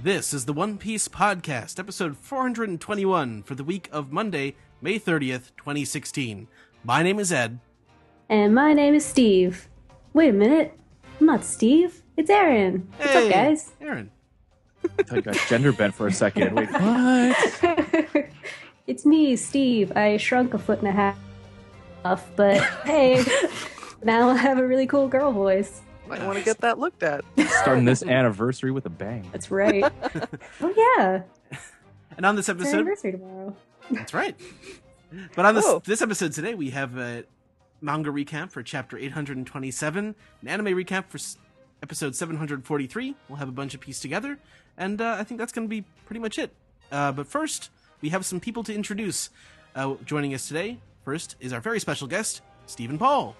This is the One Piece Podcast, episode 421 for the week of Monday, May 30th, 2016. My name is Ed. And my name is Steve. Wait a minute. I'm not Steve. It's Aaron. Hey, what's up, guys? Aaron. I thought you got gender bent for a second. Wait, what? It's me, Steve. I shrunk a foot and a half, but hey, now I have a really cool girl voice. Might want to get that looked at. Starting this anniversary with a bang. That's right. Oh, yeah. And on this It's our episode... anniversary tomorrow. That's right. But on this episode today, we have a manga recap for chapter 827, an anime recap for episode 743. We'll have a bunch of piece together, and I think that's going to be pretty much it. But first, we have some people to introduce. Joining us today, first, is our very special guest, Stephen Paul.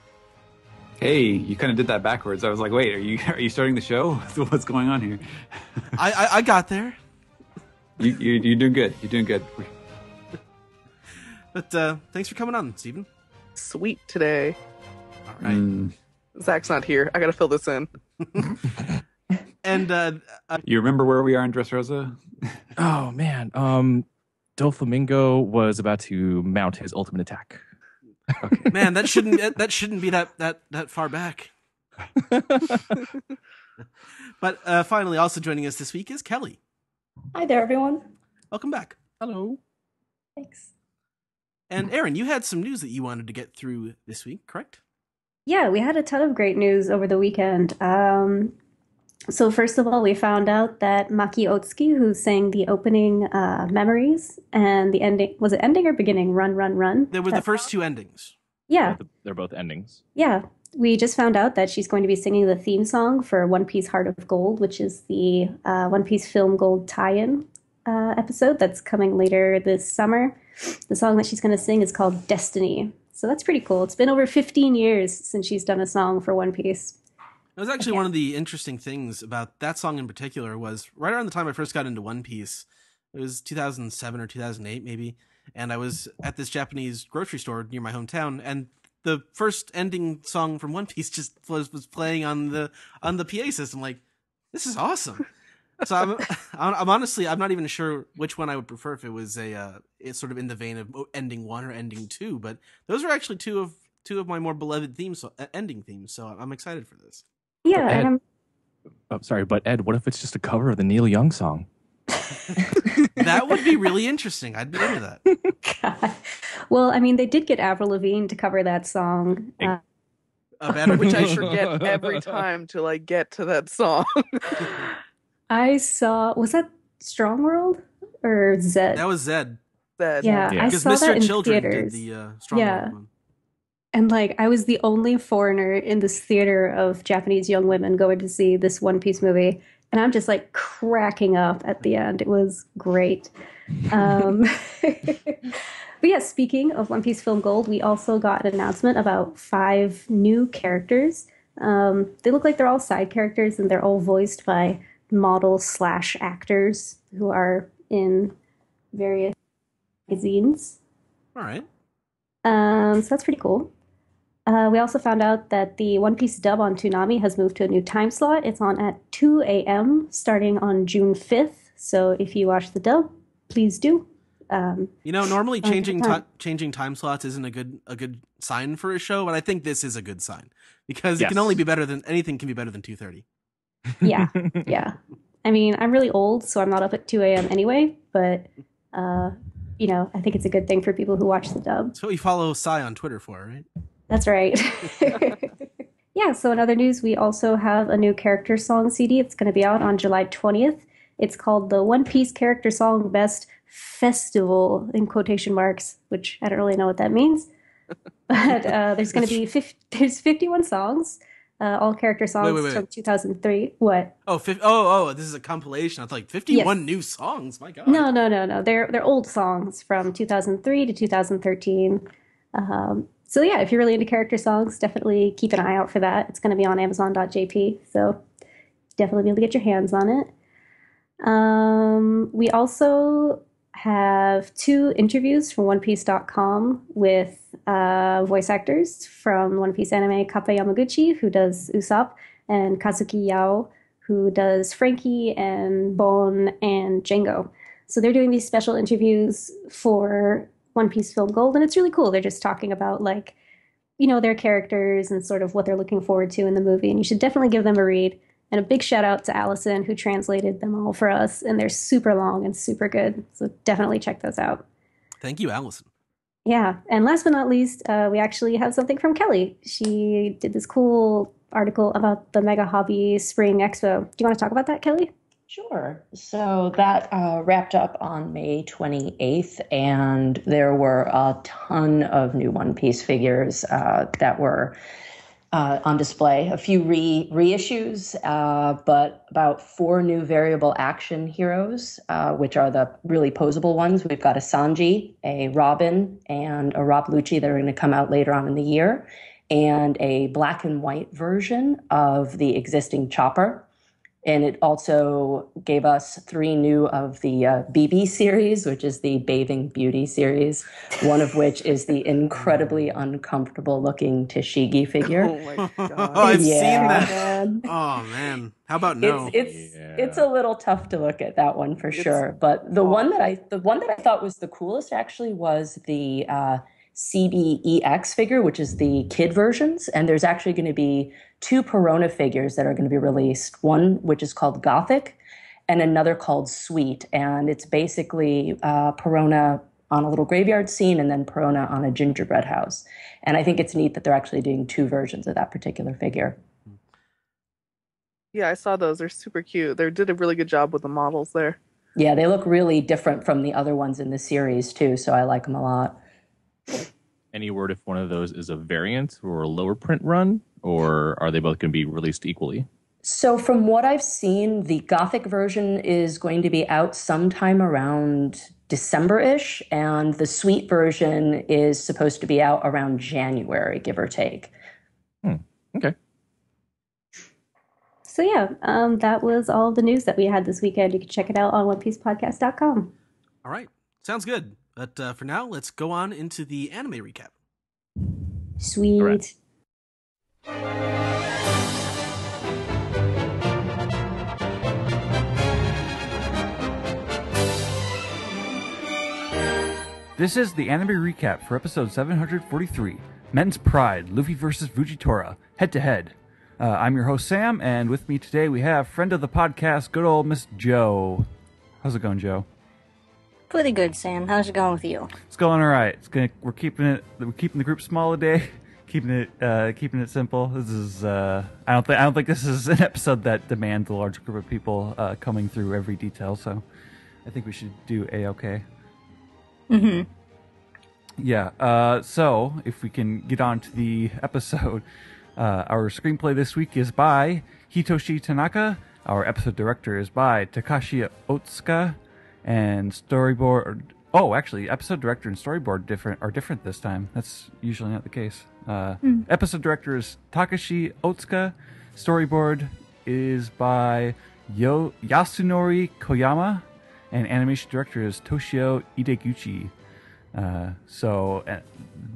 Hey, you kind of did that backwards. I was like, wait, are you starting the show? What's going on here? I got there. You're doing good. You're doing good. But thanks for coming on, Stephen. Sweet today. All right. Zach's not here. I gotta fill this in. And You remember where we are in Dressrosa? Oh, man. Doflamingo was about to mount his ultimate attack. okay. Man, that shouldn't be that far back. But finally, also joining us this week is Kelly. Hi there, everyone. Welcome back. Hello. Thanks. And Aaron, you had some news that you wanted to get through this week, correct? Yeah, we had a ton of great news over the weekend. So first of all, we found out that Maki Otsuki, who sang the opening Memories and the ending, was it ending or beginning? Run, Run, Run? There were the first two endings. Yeah. They're both endings. Yeah. We just found out that she's going to be singing the theme song for One Piece Heart of Gold, which is the One Piece Film Gold tie-in episode that's coming later this summer. The song that she's going to sing is called Destiny. So that's pretty cool. It's been over 15 years since she's done a song for One Piece. It was actually one of the interesting things about that song in particular was right around the time I first got into One Piece. It was 2007 or 2008 maybe, and I was at this Japanese grocery store near my hometown, and the first ending song from One Piece just was playing on the PA system. Like, this is awesome. So I'm honestly, I'm not even sure which one I would prefer, if it was it's sort of in the vein of ending one or ending two, but those are actually two of my more beloved themes, ending themes. So I'm excited for this. Yeah. Ed, And but Ed, what if it's just a cover of the Neil Young song? That would be really interesting. I'd be into that. God. Well, I mean, they did get Avril Lavigne to cover that song. Which I forget every time to get to that song. I saw, was that Strong World or Zed? That was Zed. That Yeah, I Because saw Mr. that in Children theaters. did the Strong Yeah. World one. And I was the only foreigner in this theater of Japanese young women going to see this One Piece movie. And I'm just cracking up at the end. It was great. But yeah, speaking of One Piece Film Gold, we also got an announcement about 5 new characters. They look like they're all side characters, and they're all voiced by model/actors who are in various magazines. All right. So that's pretty cool. We also found out that the One Piece dub on Toonami has moved to a new time slot. It's on at 2 a.m. starting on June 5th. So if you watch the dub, please do. Normally changing time slots isn't a good sign for a show, but I think this is a good sign because it can only be better than anything can be better than 2:30. Yeah, yeah. I mean, I'm really old, so I'm not up at 2 a.m. anyway, but I think it's a good thing for people who watch the dub. That's what you follow Sai on Twitter for, right? That's right. Yeah, so in other news, we also have a new character song CD. It's going to be out on July 20th. It's called the One Piece Character Song Best Festival, in quotation marks, which I don't really know what that means. But there's going to be 51 songs, all character songs Wait. from 2003. What? Oh, this is a compilation. I thought 51 new songs. My God. No. They're old songs from 2003 to 2013. So yeah, if you're really into character songs, definitely keep an eye out for that. It's going to be on Amazon.jp, so definitely be able to get your hands on it. We also have 2 interviews from OnePiece.com with voice actors from One Piece anime, Kappa Yamaguchi, who does Usopp, and Kazuki Yao, who does Frankie and Bon and Django. So they're doing these special interviews for One Piece Film Gold, and it's really cool. They're just talking about like, their characters and sort of what they're looking forward to in the movie. And you should definitely give them a read. And a big shout out to Allison, who translated them all for us. And they're super long and super good. So definitely check those out. Thank you, Allison. Yeah. And last but not least, we actually have something from Kelly. She did this cool article about the Mega Hobby Spring Expo. Do you want to talk about that, Kelly? Sure. So that wrapped up on May 28th, and there were a ton of new One Piece figures that were on display. A few reissues, but about 4 new variable action heroes, which are the really posable ones. We've got a Sanji, a Robin, and a Rob Lucci that are going to come out later on in the year, and a black and white version of the existing Chopper. And it also gave us 3 new of the BB series, which is the Bathing Beauty series, one of which is the incredibly uncomfortable looking Tashigi figure. Oh my god. Oh, I've seen that. Man. Oh, man. How about no? It's a little tough to look at that one for sure. But the one that I thought was the coolest actually was the CBEX figure, which is the kid versions. And there's actually going to be 2 Perona figures that are going to be released. One, which is called Gothic, and another called Sweet. And it's basically Perona on a little graveyard scene and then Perona on a gingerbread house. And I think it's neat that they're actually doing 2 versions of that particular figure. Yeah, I saw those. They're super cute. They did a really good job with the models there. Yeah, they look really different from the other ones in the series too, so I like them a lot. Any word if one of those is a variant or a lower print run, or are they both going to be released equally? So from what I've seen, the Gothic version is going to be out sometime around December-ish, and the Sweet version is supposed to be out around January, give or take. Okay. So yeah, that was all the news that we had this weekend. You can check it out on OnePiecePodcast.com. All right. Sounds good. But for now, let's go on into the anime recap. Sweet. Correct. This is the anime recap for episode 743, Men's Pride, Luffy vs. Fujitora, head-to-head. I'm your host, Sam, and with me today we have friend of the podcast, good old Miss Joe. How's it going, Joe? Pretty good, Sam. How's it going with you? It's going all right. We're keeping the group small today, keeping it simple. This is I don't think this is an episode that demands a large group of people coming through every detail. So I think we should do a-okay. Mm-hmm. Yeah. So if we can get on to the episode, our screenplay this week is by Hitoshi Tanaka. Our episode director is by Takashi Otsuka. And storyboard. Oh, actually, episode director and storyboard are different this time. That's usually not the case. Episode director is Takashi Otsuka. Storyboard is by Yasunori Koyama, and animation director is Toshio Ideguchi.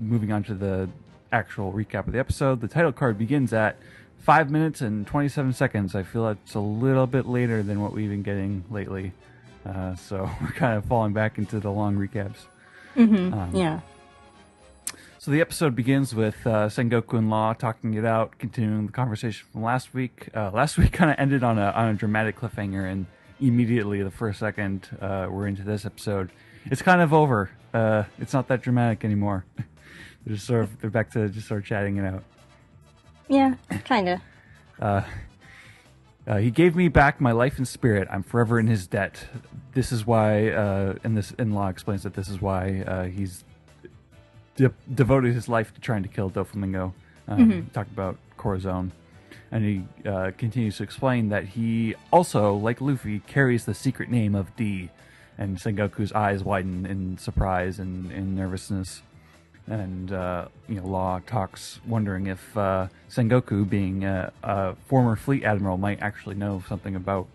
Moving on to the actual recap of the episode, the title card begins at 5 minutes and 27 seconds. I feel it's a little bit later than what we've been getting lately. So we're kind of falling back into the long recaps. Mm-hmm. Yeah. So the episode begins with Sengoku and Law talking it out, continuing the conversation from last week. Last week kind of ended on a dramatic cliffhanger, and immediately the first second we're into this episode, it's kind of over. It's not that dramatic anymore. They're back to just sort of chatting it out. Yeah, kind of. He gave me back my life and spirit. I'm forever in his debt. This is why, and this in-law explains that this is why he's devoted his life to trying to kill Doflamingo. Talked about Corazon. And he continues to explain that he also, like Luffy, carries the secret name of D. And Sengoku's eyes widen in surprise and in nervousness. And Law talks, wondering if Sengoku, being a former fleet admiral, might actually know something about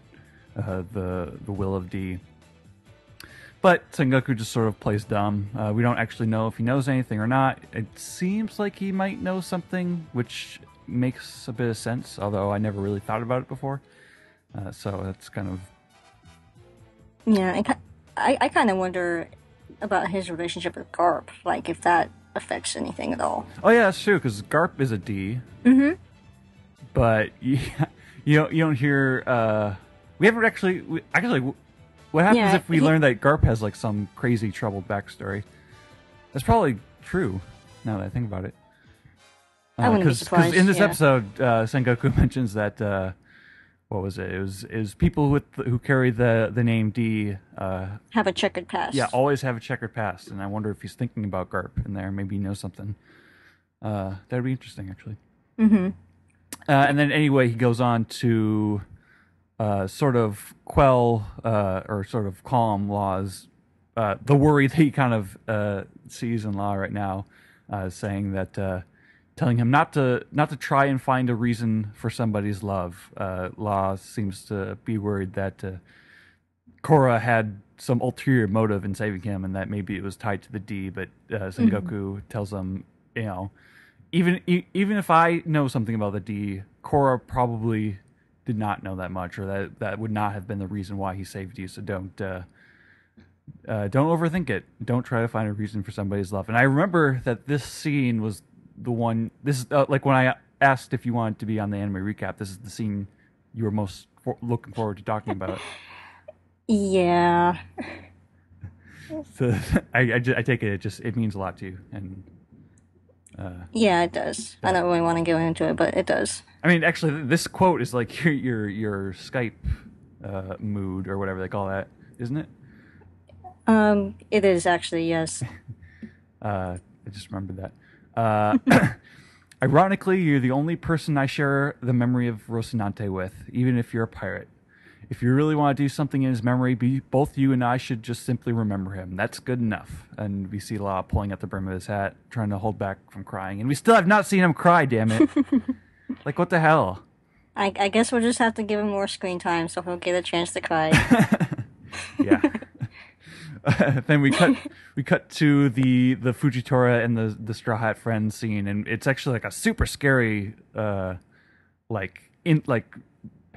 the will of D. But Sengoku just sort of plays dumb. We don't actually know if he knows anything or not. It seems like he might know something, which makes a bit of sense, although I never really thought about it before. So that's kind of Yeah, I kind of wonder about his relationship with Garp, like if that affects anything at all. Oh yeah, that's true because Garp is a D. Mm-hmm. But you don't hear. We haven't actually. What happens if we learn that Garp has like some crazy troubled backstory? That's probably true. Now that I think about it, I wouldn't be surprised. Because in this episode, Sengoku mentions that what was it? It was people who carry the name D have a checkered past. Yeah, always have a checkered past, and I wonder if he's thinking about Garp in there. Maybe he knows something. That'd be interesting, actually. Mm-hmm. And then anyway, he goes on to sort of quell or sort of calm Law's the worry that he kind of sees in Law right now, saying that telling him not to try and find a reason for somebody's love. Law seems to be worried that Korra had some ulterior motive in saving him, and that maybe it was tied to the D. But Sengoku tells him, you know, even if I know something about the D, Korra probably did not know that much, or that would not have been the reason why he saved you. So don't overthink it. Don't try to find a reason for somebody's love. And I remember that this scene was the one. This is like when I asked if you wanted to be on the anime recap. This is the scene you were most looking forward to talking about. Yeah. So I take it. It means a lot to you, and. Yeah, it does. I don't really want to go into it, but it does. I mean, actually, this quote is like your Skype mood or whatever they call that, isn't it? It is actually, yes. I just remembered that. Ironically, you're the only person I share the memory of Rocinante with, even if you're a pirate. If you really want to do something in his memory, both you and I should just simply remember him. That's good enough. And we see Law pulling at the brim of his hat, trying to hold back from crying. And we still have not seen him cry, damn it. Like, what the hell? I guess we'll just have to give him more screen time so he'll get a chance to cry. Yeah. Then we cut to the Fujitora and the Straw Hat Friends scene, and it's actually like a super scary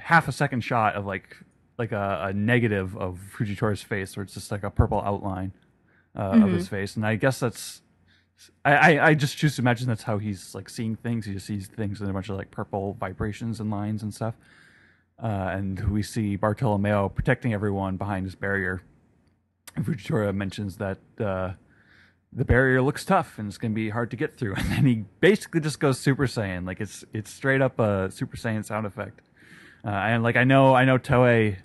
half a second shot of like a negative of Fujitora's face, where it's just like a purple outline of his face. And I guess that's I just choose to imagine that's how he's like seeing things. He just sees things in a bunch of like purple vibrations and lines and stuff. And we see Bartolomeo protecting everyone behind his barrier. And Fujitora mentions that the barrier looks tough and it's going to be hard to get through. And then he basically just goes Super Saiyan. Like it's straight up a Super Saiyan sound effect. And like I know Toei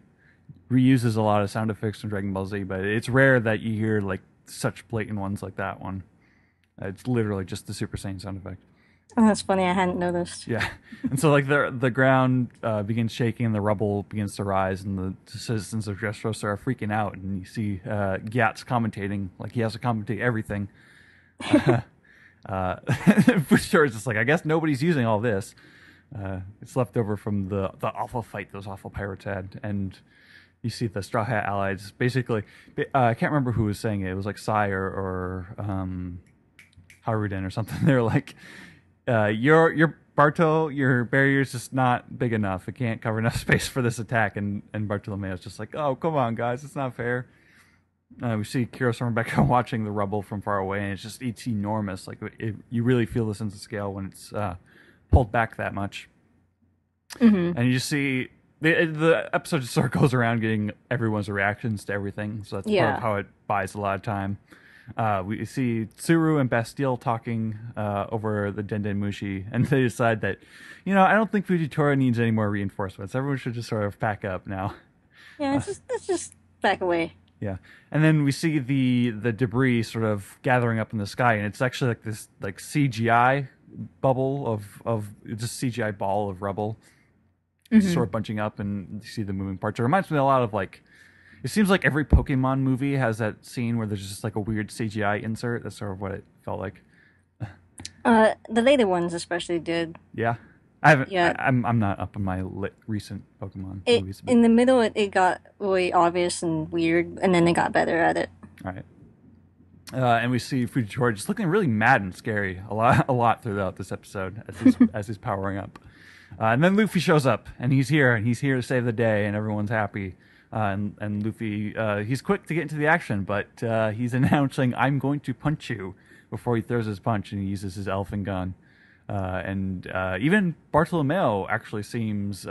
reuses a lot of sound effects from Dragon Ball Z, but it's rare that you hear like such blatant ones like that one. It's literally just the Super Saiyan sound effect. Oh, that's funny. I hadn't noticed. Yeah, and so like the ground begins shaking, and the rubble begins to rise, and the citizens of Dressrosa are freaking out. And you see Gyat's commentating, like he has to commentate everything. Fujitora is just like, I guess nobody's using all this. It's left over from the awful fight those awful pirates had, and you see the Straw Hat allies. Basically, I can't remember who was saying it. It was like Sai or Haruden or something. They're like, your Barto, your barrier's just not big enough. It can't cover enough space for this attack. And Bartolomeo's just like, oh, come on, guys, it's not fair. We see Kiros and Rebecca watching the rubble from far away, and it's enormous. Like you really feel the sense of scale when it's pulled back that much. And you just see the episode just sort of goes around getting everyone's reactions to everything. So that's part of how it buys a lot of time. We see Tsuru and Bastille talking over the Denden Mushi, and they decide that, I don't think Fujitora needs any more reinforcements. Everyone should just sort of pack up now. Yeah, let's just back away. Yeah, and then we see the debris sort of gathering up in the sky, and it's actually like this like CGI bubble of just CGI ball of rubble, sort of bunching up, and you see the moving parts. It reminds me a lot of like. It seems like every Pokemon movie has that scene where there's just like a weird CGI insert. That's sort of what it felt like. The later ones especially did. Yeah, I haven't. Yeah. I'm not up on my recent Pokemon movies. In the middle, it got really obvious and weird, and then they got better at it. All right. And we see Fujitora just looking really mad and scary a lot throughout this episode as he's powering up. And then Luffy shows up, and he's here to save the day, and everyone's happy. And Luffy, he's quick to get into the action, but he's announcing, "I'm going to punch you," before he throws his punch, and he uses his elfin gun. And even Bartolomeo actually seems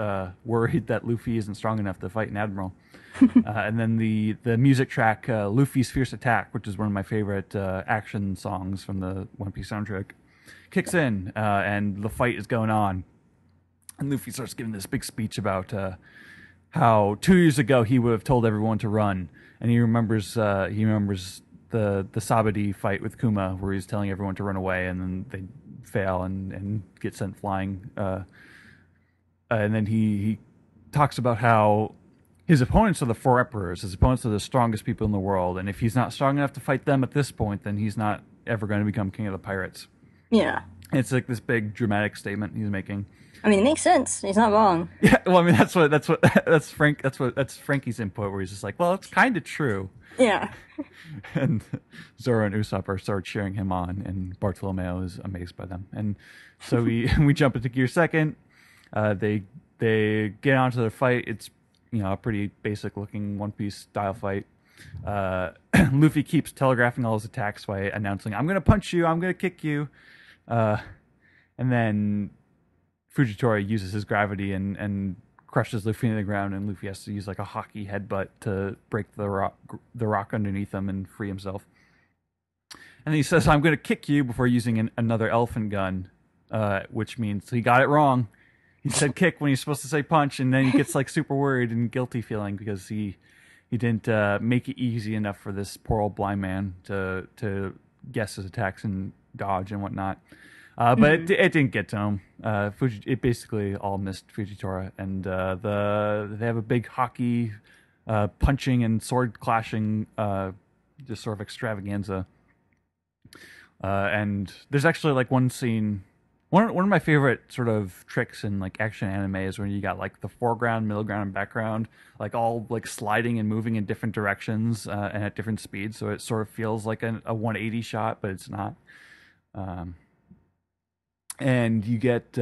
worried that Luffy isn't strong enough to fight an admiral. And then the music track, Luffy's Fierce Attack, which is one of my favorite action songs from the One Piece soundtrack, kicks in, and the fight is going on. And Luffy starts giving this big speech about how 2 years ago he would have told everyone to run, and he remembers the Sabadi fight with Kuma, where he's telling everyone to run away, and then they fail and get sent flying. And then he talks about how his opponents are the Four Emperors. His opponents are the strongest people in the world, and if he's not strong enough to fight them at this point, then he's not ever going to become king of the pirates. Yeah. It's like this big dramatic statement he's making. I mean, it makes sense. He's not wrong. Yeah, well, I mean, that's Frankie's input, where he's just like, well, it's kind of true. Yeah. And Zoro and Usopp are sort of cheering him on, and Bartolomeo is amazed by them. And so we jump into Gear Second. They get onto the fight. It's a pretty basic looking One Piece style fight. Luffy keeps telegraphing all his attacks by announcing, "I'm going to punch you. I'm going to kick you." And then Fujitora uses his gravity and crushes Luffy into the ground, and Luffy has to use like a hockey headbutt to break the rock underneath him and free himself. And he says, "I'm going to kick you," before using another elephant gun, which means he got it wrong. He said kick when he's supposed to say punch, and then he gets like super worried and guilty feeling because he didn't make it easy enough for this poor old blind man to guess his attacks and dodge and whatnot. But it didn't get to him. It basically all missed Fujitora, and they have a big hockey punching and sword clashing, just sort of extravaganza. And there's actually like one scene. One of my favorite sort of tricks in like action anime is when you got like the foreground, middle ground, and background, like all like sliding and moving in different directions and at different speeds, so it sort of feels like a 180 shot, but it's not. And you get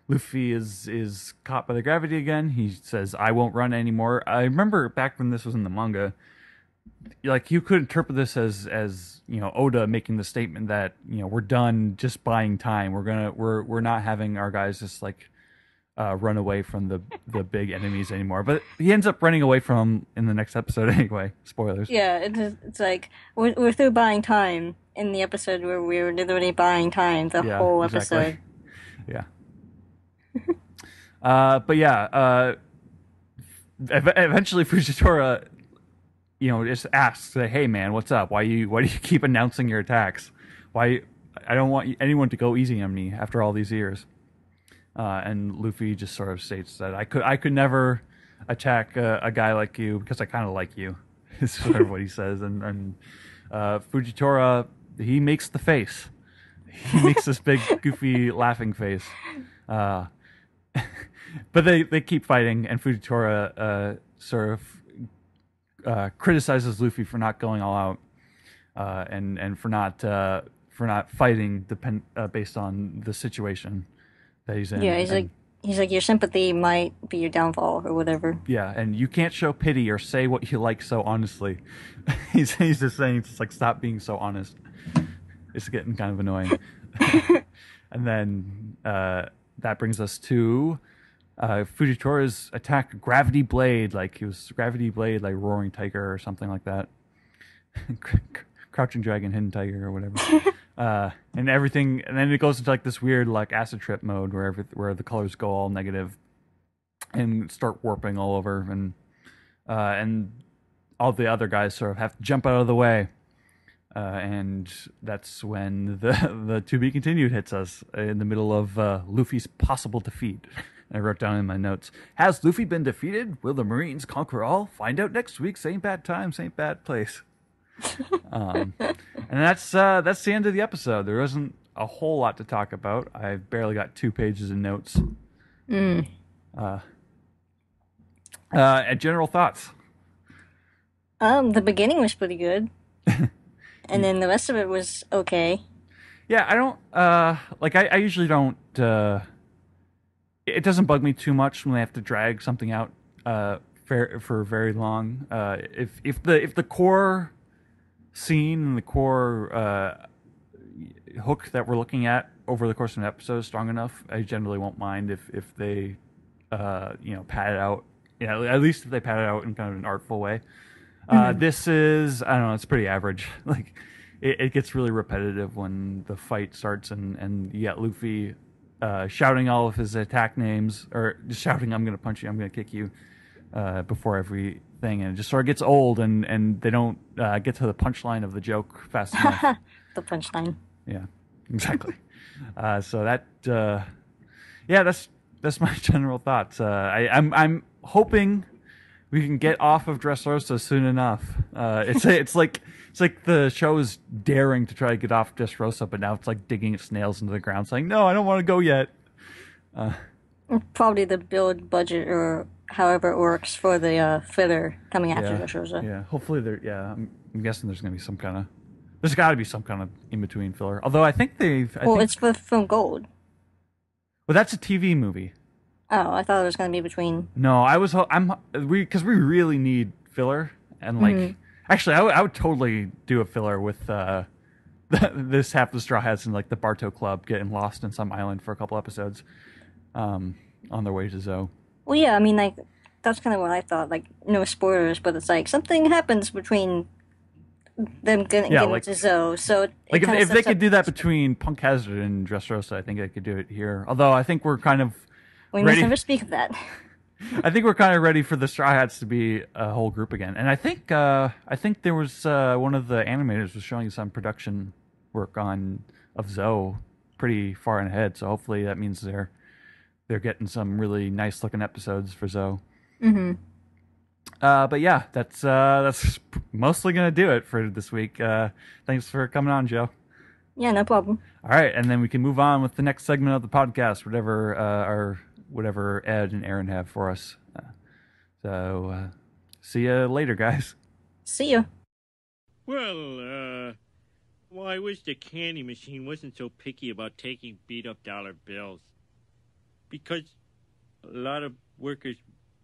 Luffy is caught by the gravity again. He says, "I won't run anymore." I remember back when this was in the manga, like you could interpret this as Oda making the statement that we're done just buying time. We're not having our guys just like run away from the big enemies anymore. But he ends up running away from them in the next episode anyway. Spoilers. Yeah, it's like we're through buying time in the episode where we were literally buying time the whole episode. Exactly. Yeah. But yeah, eventually Fujitora, just asks, "Hey man, what's up? Why do you keep announcing your attacks? Why? I don't want anyone to go easy on me after all these years." And Luffy just sort of states that I could never attack a guy like you because I kind of like you. Is sort of what he says, and Fujitora, he makes the face. He makes this big goofy laughing face. But they keep fighting, and Fujitora sort of criticizes Luffy for not going all out, and for not fighting based on the situation that he's in. Yeah, he's like your sympathy might be your downfall or whatever. Yeah, and you can't show pity or say what you like so honestly. he's just saying, just like, stop being so honest. It's getting kind of annoying. And then that brings us to Fujitora's attack, Gravity Blade, like Roaring Tiger or something like that. Crouching Dragon, Hidden Tiger, or whatever. And everything, and then it goes into like this weird like acid trip mode where the colors go all negative and start warping all over, and all the other guys sort of have to jump out of the way. And that's when the To Be Continued hits us in the middle of Luffy's possible defeat. I wrote down in my notes, "Has Luffy been defeated? Will the Marines conquer all? Find out next week. Same bad time, same bad place." And that's the end of the episode. There isn't a whole lot to talk about. I've barely got 2 pages of notes. General thoughts? The beginning was pretty good. And then the rest of it was okay. Yeah, I don't I usually don't it doesn't bug me too much when they have to drag something out for very long. If the core scene and the core hook that we're looking at over the course of an episode is strong enough, I generally won't mind if they pad it out. At least if they pad it out in kind of an artful way. This is, I don't know, it's pretty average. Like it gets really repetitive when the fight starts and you got Luffy shouting all of his attack names, or just shouting, "I'm going to punch you, I'm going to kick you," before everything, and it just sort of gets old, and they don't get to the punchline of the joke fast enough. The punchline. Yeah, exactly. So that, that's my general thoughts. I'm hoping we can get off of Dressrosa soon enough. It's like the show is daring to try to get off Dressrosa, but now it's like digging its nails into the ground, saying, "No, I don't want to go yet." Probably the build budget or however it works for the filler coming after Dressrosa. Yeah, hopefully there. Yeah, I'm guessing there's gonna be some kind of. There's got to be some kind of in between filler. Although I think they've. It's for Film Gold. Well, that's a TV movie. Oh, I thought it was going to be between. No, because we really need filler, and like actually, I would totally do a filler with this half the Straw Hats and like the Bartow Club getting lost in some island for a couple episodes, on their way to Zoe. Well, yeah, I mean, like that's kind of what I thought. Like, no spoilers, but it's like something happens between them getting to Zoe. So like if they could do that between Punk Hazard and Dressrosa, I think they could do it here. Although I think we're kind of. We must never speak of that. I think we're kind of ready for the Straw Hats to be a whole group again. And I think there was one of the animators was showing some production work of Zoe pretty far ahead. So hopefully that means they're getting some really nice looking episodes for Zoe. Mm-hmm. But yeah, that's mostly gonna do it for this week. Thanks for coming on, Joe. Yeah, no problem. All right, and then we can move on with the next segment of the podcast, whatever Ed and Aaron have for us. So, see you later, guys. See you. Well, I wish the candy machine wasn't so picky about taking beat-up dollar bills. Because a lot of workers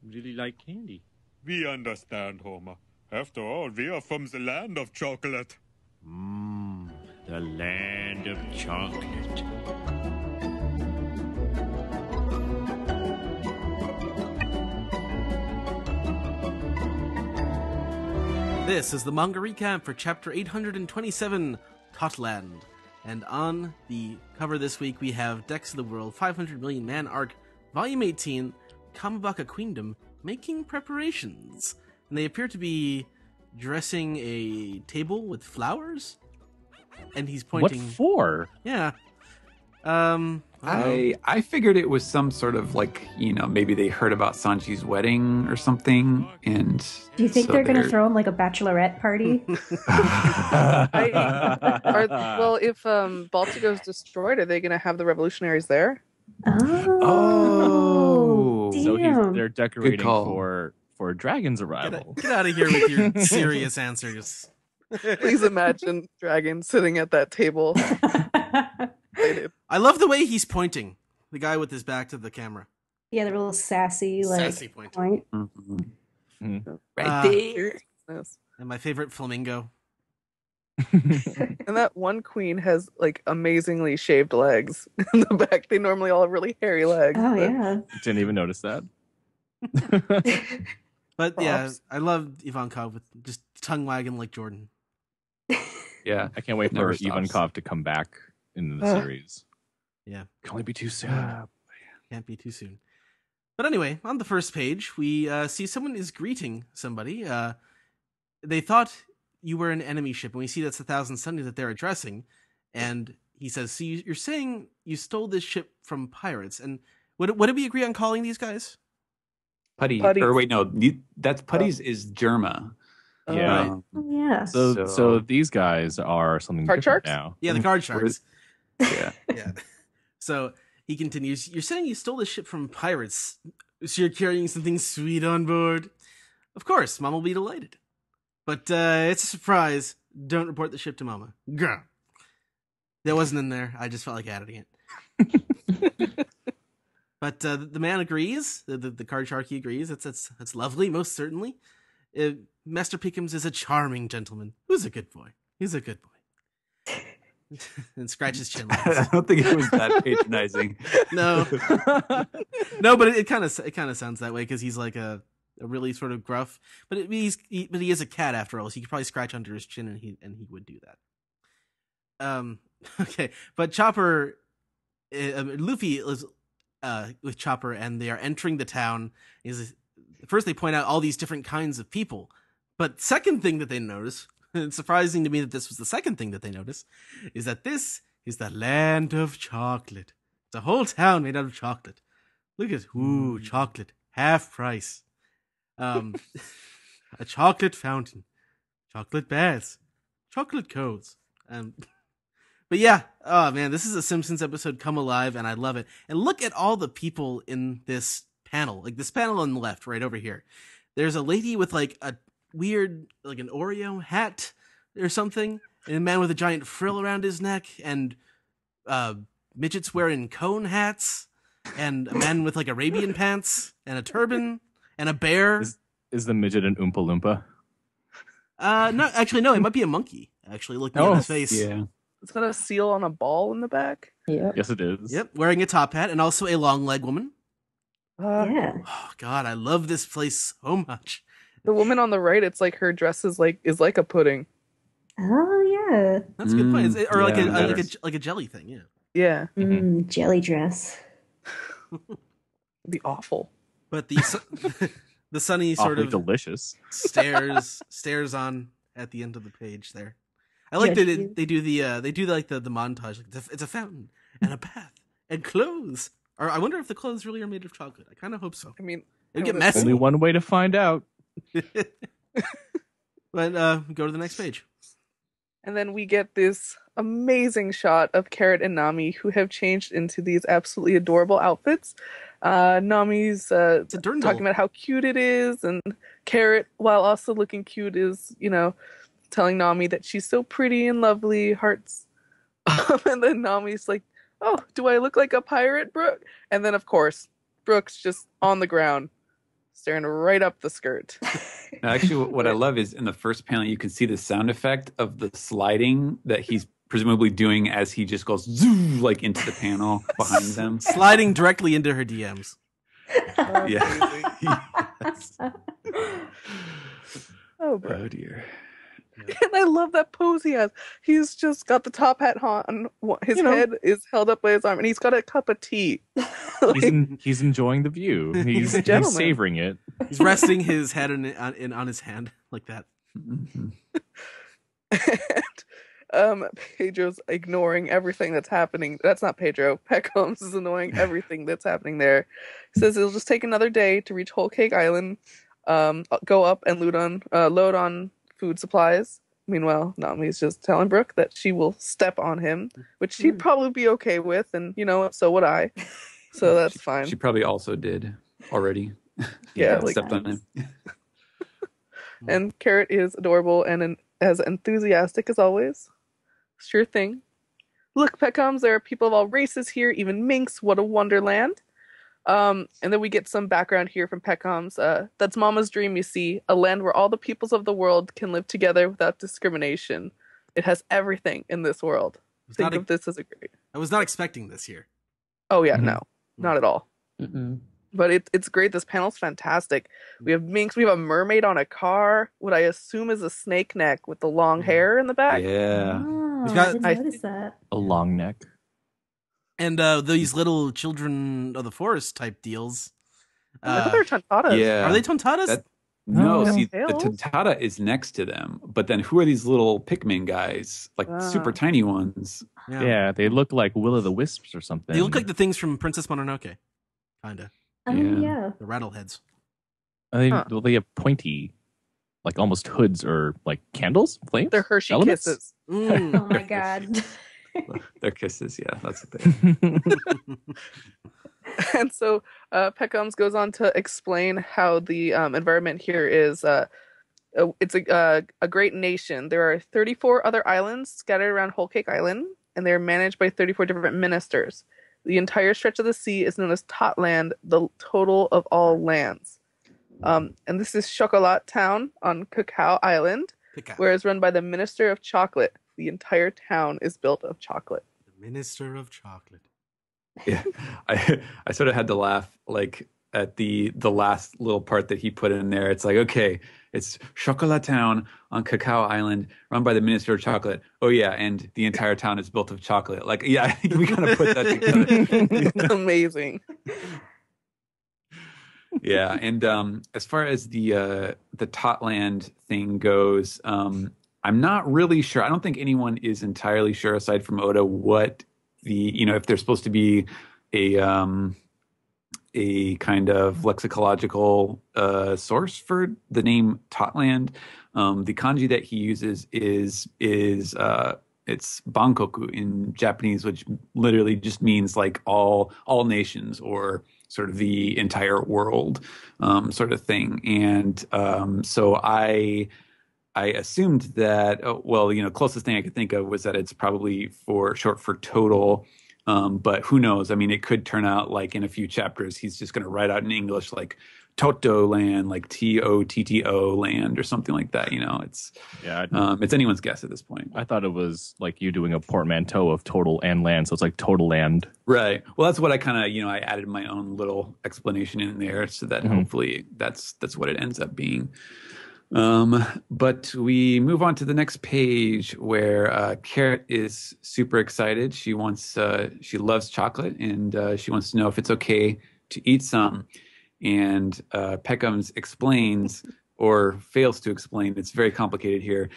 really like candy. We understand, Homer. After all, we are from the land of chocolate. The land of chocolate. This is the manga recap for chapter 827, Totland. And on the cover this week, we have Decks of the World 500 Million Man Arc, Volume 18, Kamabaka Queendom, making preparations. And they appear to be dressing a table with flowers. And he's pointing. What for? Yeah. I figured it was some sort of like, maybe they heard about Sanji's wedding or something, and do you think they're going to throw him like a bachelorette party? Well, if Baltigo's destroyed, are they going to have the revolutionaries there? Oh, so they're decorating for Dragon's arrival. Get out of here with your serious answers. Please imagine Dragon sitting at that table. I love the way he's pointing. The guy with his back to the camera. Yeah, the real sassy point. Mm-hmm. Right there. And my favorite flamingo. And that one queen has like amazingly shaved legs in the back. They normally all have really hairy legs. Oh yeah. Didn't even notice that. But yeah, I love Ivankov with just tongue wagging like Jordan. Yeah, I can't wait for Ivankov to come back in the series. Yeah, can only be too soon. Can't be too soon. But anyway, on the first page, we see someone is greeting somebody. They thought you were an enemy ship, and we see that's the Thousand Sunday that they're addressing. And he says, "So you're saying you stole this ship from pirates? And what did we agree on calling these guys?" Putty. Or wait, no, that's Putties is Germa. Yeah. Yeah. So these guys are something card different sharks now. Yeah, the card sharks. Yeah. Yeah. So he continues, "You're saying you stole this ship from pirates, so you're carrying something sweet on board? Of course, Mom will be delighted. But it's a surprise. Don't report the ship to Mama. Grr. That wasn't in there. I just felt like adding it." But the man agrees. The card sharky agrees. That's lovely, most certainly. Master Peekums is a charming gentleman. Who's a good boy. He's a good boy. And scratches chin. I don't think it was that patronizing. No, no, but it kind of sounds that way because he's like a really sort of gruff. But he is a cat after all, so you could probably scratch under his chin and he would do that. Okay, but Chopper, Luffy is with Chopper, and they are entering the town. First they point out all these different kinds of people, but second thing that they notice. It's surprising to me that this was the second thing that they notice, is that this is the land of chocolate. It's a whole town made out of chocolate. Look at, chocolate, half price. A chocolate fountain, chocolate baths, chocolate codes. But yeah, oh man, this is a Simpsons episode come alive, and I love it. And look at all the people in this panel. Like this panel on the left, right over here. There's a lady with like a weird, like an Oreo hat or something, and a man with a giant frill around his neck, and midgets wearing cone hats, and a man with like Arabian pants and a turban, and a bear. Is the midget an Oompa Loompa? No, actually, no. It might be a monkey. Actually, looking at his face. Yeah, It's got a seal on a ball in the back. Yep. Yes, it is. Yep, wearing a top hat, and also a long leg woman. Yeah. Oh God, I love this place so much. The woman on the right, it's like her dress is like a pudding. Oh yeah. That's a good point. Or like yeah, like a jelly thing. Yeah. Yeah, Jelly dress. it'd be awful. But the Sunny sort Awfully of delicious. stares on at the end of the page there. I like Judge that you. they do the montage. Like it's a fountain and a bath and clothes. Or I wonder if the clothes really are made of chocolate. I kind of hope so. I mean, It'd get I would messy. Only one way to find out. But go to the next page. And then we get this amazing shot of Carrot and Nami, who have changed into these absolutely adorable outfits. Nami's It's a dirndl. talking about how cute it is, and Carrot, while also looking cute, is, telling Nami that she's so pretty and lovely, hearts. And then Nami's like, oh, do I look like a pirate, Brooke? And then, of course, Brooke's just on the ground, staring right up the skirt. Now, actually, what I love is in the first panel, you can see the sound effect of the sliding that he's presumably doing as he just goes zoo like into the panel behind them. Sliding directly into her DMs. Yeah. Yes. Oh, bro. Oh dear. And I love that pose he has. He's just got the top hat on. His head is held up by his arm, and he's got a cup of tea. He's enjoying the view. He's gentleman. savoring it. He's resting his head on his hand like that. Mm-hmm. And Pedro's ignoring everything that's happening. That's not Pedro. Peckham's is ignoring everything that's happening there. He says it'll just take another day to reach Whole Cake Island, go up and load on food supplies. Meanwhile, Nami's just telling Brooke that she will step on him, which he'd probably be okay with, and so would I. So that's fine. She probably also did already. Yeah, stepped on him. And Carrot is adorable and as enthusiastic as always. Sure thing. Look, Peckhams, there are people of all races here, even minks. What a wonderland. And then we get some background here from Peckhams. That's Mama's dream, you see. A land where all the peoples of the world can live together without discrimination. It has everything in this world. Think of this as a great... I was not expecting this here. Oh, yeah, no. Not at all. Mm-mm. But it's great. This panel's fantastic. We have minks. We have a mermaid on a car. What I assume is a snake neck with the long hair in the back. Yeah. Oh, got- I didn't notice that. A long neck. And these little children of the forest type deals. I thought they were tontatas. Yeah. Are they tontatas? No, No. see, the Tails? Tontata is next to them, but then who are these little Pikmin guys? Like super tiny ones. Yeah, they look like Will-o'-the-Wisps or something. They look like the things from Princess Mononoke. Kinda. Oh Yeah. yeah. The rattleheads. Well, they have pointy, like almost hoods or like candles, flames. They're Hershey Elements? Kisses. Mm. Oh my god. They're kisses, yeah, that's what they And so Peckhams goes on to explain how the environment here is it's a great nation. There are 34 other islands scattered around Whole Cake Island, and they're managed by 34 different ministers. The entire stretch of the sea is known as Totland, the total of all lands. And this is Chocolat Town on Cacao Island, where it's run by the Minister of Chocolate. The entire town is built of chocolate. The Minister of Chocolate. Yeah, I sort of had to laugh like at the last little part that he put in there. It's like, okay, it's Chocolat Town on Cacao Island, run by the Minister of Chocolate. Oh yeah, and the entire town is built of chocolate. Like, yeah, I think we kind of put that together. Amazing. Yeah, and as far as the Totland thing goes, I'm not really sure. I don't think anyone is entirely sure, aside from Oda, what if there's supposed to be a kind of lexicological source for the name Totland. The kanji that he uses is it's Bankoku in Japanese, which literally just means like all nations or sort of the entire world sort of thing. And so I assumed that, closest thing I could think of was that it's probably short for total. But who knows? I mean, it could turn out like in a few chapters, he's just going to write out in English like Toto land, like Totto land or something like that. It's anyone's guess at this point. I thought it was like you doing a portmanteau of total and land. So it's like total land. Right. Well, that's what I kind of, I added my own little explanation in there so that hopefully that's what it ends up being. But we move on to the next page where Carrot is super excited. She loves chocolate and she wants to know if it's okay to eat some. And Peckham's explains or fails to explain. It's very complicated here.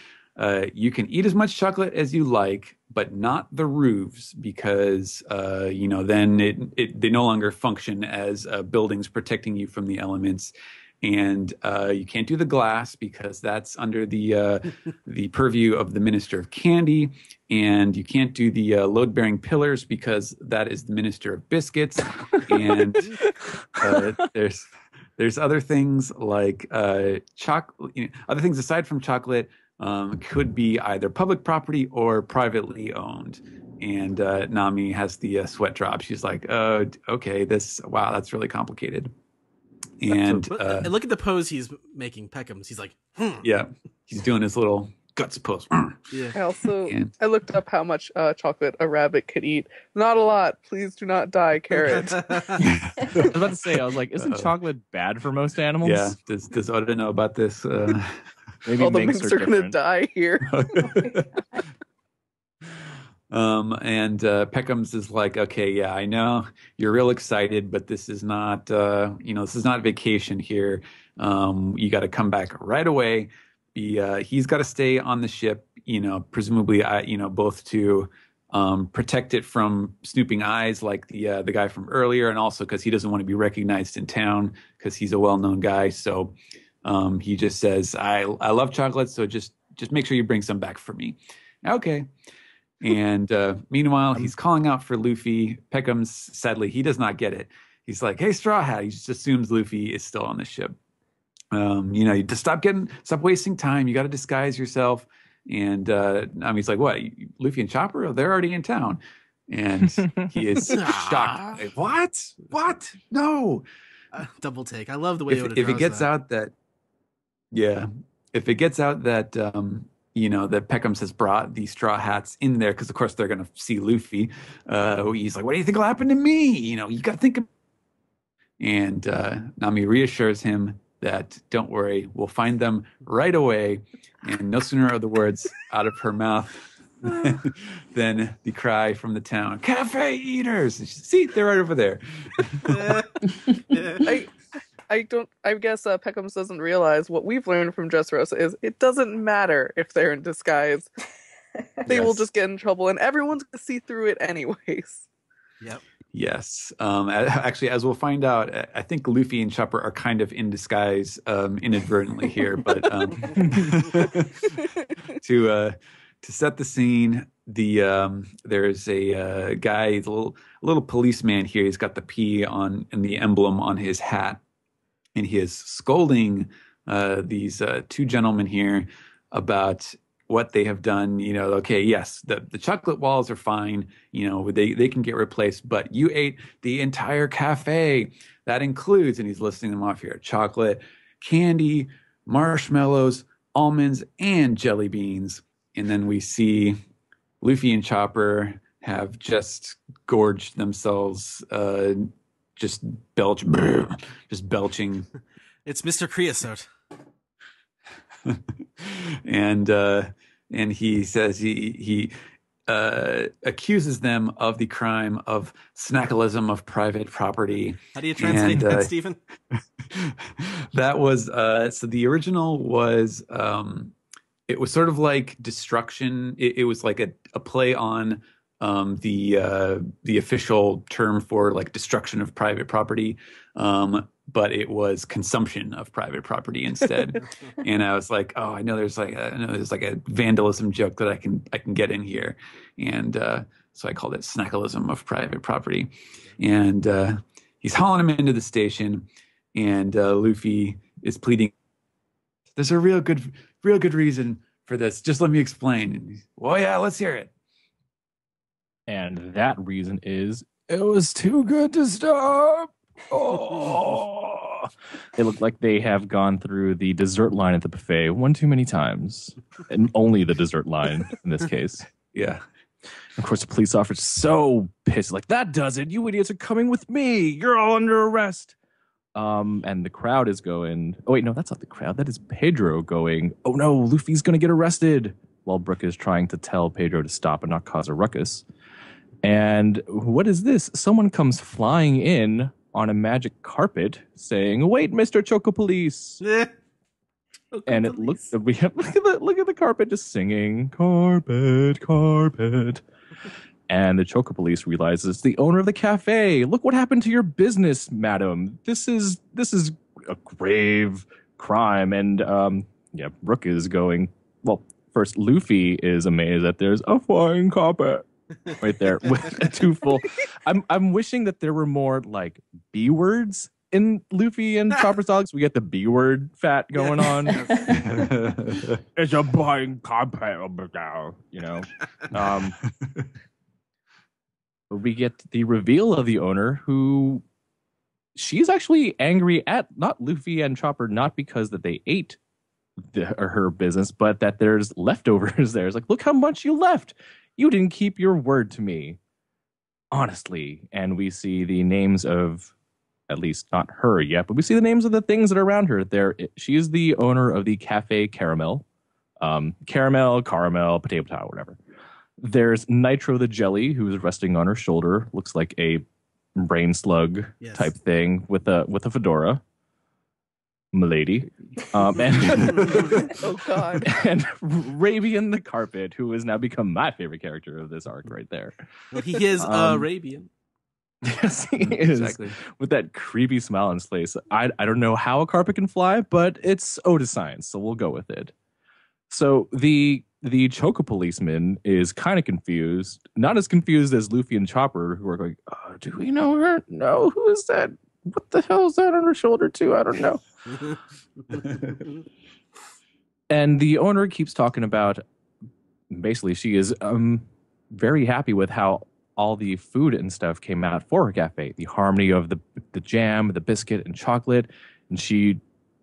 You can eat as much chocolate as you like, but not the roofs because then they no longer function as buildings protecting you from the elements. And you can't do the glass because that's under the purview of the Minister of Candy. And you can't do the load-bearing pillars because that is the Minister of Biscuits. And there's other things like chocolate. Other things aside from chocolate could be either public property or privately owned. And Nami has the sweat drop. She's like, "Oh, okay, that's really complicated." And look at the pose he's making, Peckham's. He's like, Yeah, he's doing his little guts pose. Yeah. I looked up how much chocolate a rabbit could eat. Not a lot. Please do not die, Carrot. I was about to say, I was like, isn't chocolate bad for most animals? Yeah. Does Oda know about this? Maybe all the minks are going to die here. And Peckham's is like, okay, yeah, I know you're real excited, but this is not, this is not vacation here. You got to come back right away. He's got to stay on the ship, presumably, both to protect it from snooping eyes like the guy from earlier, and also because he doesn't want to be recognized in town because he's a well-known guy. So he just says, I love chocolate, so just make sure you bring some back for me. Okay. And meanwhile, he's calling out for Luffy. Peckham's, sadly, he does not get it. He's like, "Hey, Straw Hat." He just assumes Luffy is still on the ship. You just stop wasting time. You got to disguise yourself. And he's like, "What? Luffy and Chopper? Oh, they're already in town." And he is shocked. Like, what? No. Double take. I love the way if it gets out that, if it gets out that. That Peckham's has brought these Straw Hats in there because, of course, they're going to see Luffy. He's like, "What do you think will happen to me? You got to think." And Nami reassures him that, "Don't worry, we'll find them right away." And no sooner are the words out of her mouth than the cry from the town, "Cafe eaters!" See, they're right over there. I guess Peckham's doesn't realize what we've learned from Dressrosa is it doesn't matter if they're in disguise. They will just get in trouble and everyone's going to see through it anyways. Yep. Yes. Actually, as we'll find out, I think Luffy and Chopper are kind of in disguise inadvertently here. But to set the scene, there's a guy, a little policeman here. He's got the P and the emblem on his hat. And he is scolding these two gentlemen here about what they have done. Okay, yes, the chocolate walls are fine. They can get replaced, but you ate the entire cafe. That includes, and he's listing them off here: chocolate, candy, marshmallows, almonds, and jelly beans. And then we see Luffy and Chopper have just gorged themselves, just belching. It's Mr. Creosote. and he says he accuses them of the crime of snackalism of private property. How do you translate that, Stephen? That was so the original was it was sort of like destruction. It was like a play on the official term for like destruction of private property, but it was consumption of private property instead. And I was like, oh, I know there's like a vandalism joke that I can get in here, and so I called it snackalism of private property. And he's hauling him into the station, and Luffy is pleading, "There's a real good reason for this. Just let me explain." And he's, well, yeah, let's hear it. And that reason is it was too good to stop. Oh, it looked like they have gone through the dessert line at the buffet one too many times, and only the dessert line in this case. Yeah. Of course, the police officer's so pissed, like, that does it. You idiots are coming with me. You're all under arrest. And the crowd is going, oh, wait, no, that's not the crowd. That is Pedro going, oh, no, Luffy's going to get arrested. While Brook is trying to tell Pedro to stop and not cause a ruckus. And what is this? Someone comes flying in on a magic carpet saying, wait, Mr. Choco Police. And it looks, look at the carpet just singing, carpet, carpet. And the Choco Police realizes the owner of the cafe. Look what happened to your business, madam. This is a grave crime. And Brook is going, well, first Luffy is amazed that there's a flying carpet right there with two full. I'm wishing that there were more like B words in Luffy and Chopper's dogs. We get the B word fat going on. It's a flying carpet, we get the reveal of the owner, who she's actually angry at not Luffy and Chopper, not because that they ate her business, but that there's leftovers there. It's like, look how much you left. You didn't keep your word to me. Honestly. And we see the names of, at least not her yet, but we see the names of the things that are around her. She is the owner of the Cafe Caramel. Caramel, potato, whatever. There's Nitro the Jelly, who is resting on her shoulder. Looks like a brain slug type thing with a fedora. Milady. And oh God. And Rabian the Carpet, who has now become my favorite character of this arc right there. Well, he is Arabian. Yes, he is. Exactly. With that creepy smile on his face. I don't know how a carpet can fly, but it's Otis science, so we'll go with it. So the Choco policeman is kind of confused. Not as confused as Luffy and Chopper, who are going, do we know her? No, who is that? What the hell is that on her shoulder too? I don't know. And the owner keeps talking about, basically she is very happy with how all the food and stuff came out for her cafe. The harmony of the jam, the biscuit, and chocolate. And she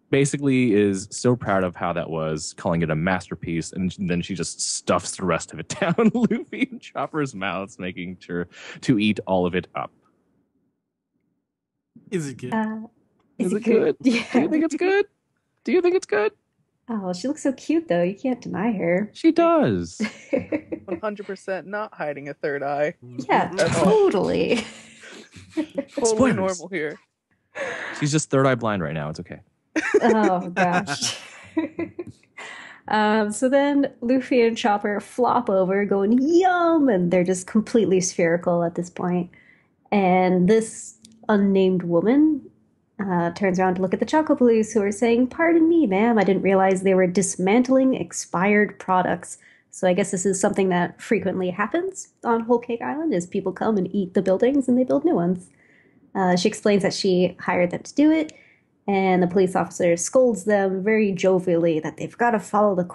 basically is so proud of how that was, calling it a masterpiece. And then she just stuffs the rest of it down Luffy and Chopper's mouths, making sure to eat all of it up. Is it good? Is it good? Yeah. Do you think it's good? Do you think it's good? Oh, she looks so cute, though. You can't deny her. She does. 100% not hiding a third eye. Yeah, totally. Totally normal here. She's just third eye blind right now. It's okay. Oh, gosh. So then Luffy and Chopper flop over, going, yum! And they're just completely spherical at this point. And this unnamed woman turns around to look at the Choco Police, who are saying, pardon me, ma'am, I didn't realize they were dismantling expired products. So I guess this is something that frequently happens on Whole Cake Island, is people come and eat the buildings and they build new ones. She explains that she hired them to do it, and the police officer scolds them very jovially that they've got to follow the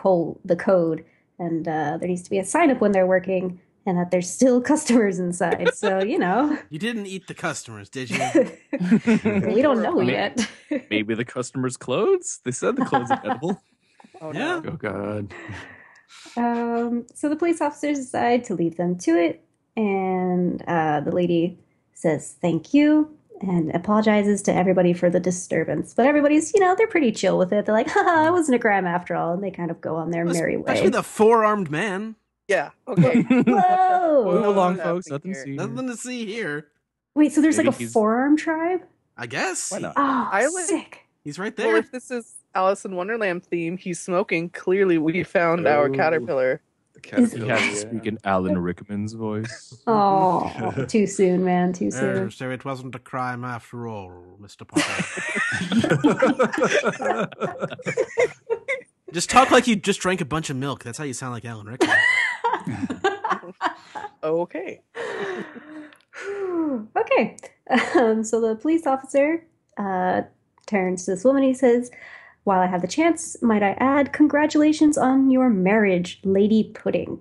code, and there needs to be a sign up when they're working, and that there's still customers inside. So, you know. You didn't eat the customers, did you? We don't know yet. Maybe the customers' clothes? They said the clothes are edible. Oh, Yeah. no. Oh God. So the police officers decide to leave them to it, and the lady says thank you and apologizes to everybody for the disturbance. But everybody's, you know, they're pretty chill with it. They're like, haha, it wasn't a crime after all, and they kind of go on their merry way. Especially the four-armed man. Yeah. Okay. Whoa! Move along, What's folks. happening Nothing here? to see. Nothing to see here. Wait, so there's Maybe like a he's- four-arm tribe? I guess. Why not? Oh, I like- sick. He's right Well, there. if this is Alice in Wonderland theme, he's smoking. Clearly, we found our Oh. caterpillar. The He caterpillar. has to speak in Alan Rickman's voice. Oh, too soon, man. Too soon. So it wasn't a crime after all, Mr. Potter. Just talk like you just drank a bunch of milk. That's how you sound like Alan Rickman. Okay. Okay. So the police officer turns to this woman. He says, while I have the chance, might I add, congratulations on your marriage, Lady Pudding.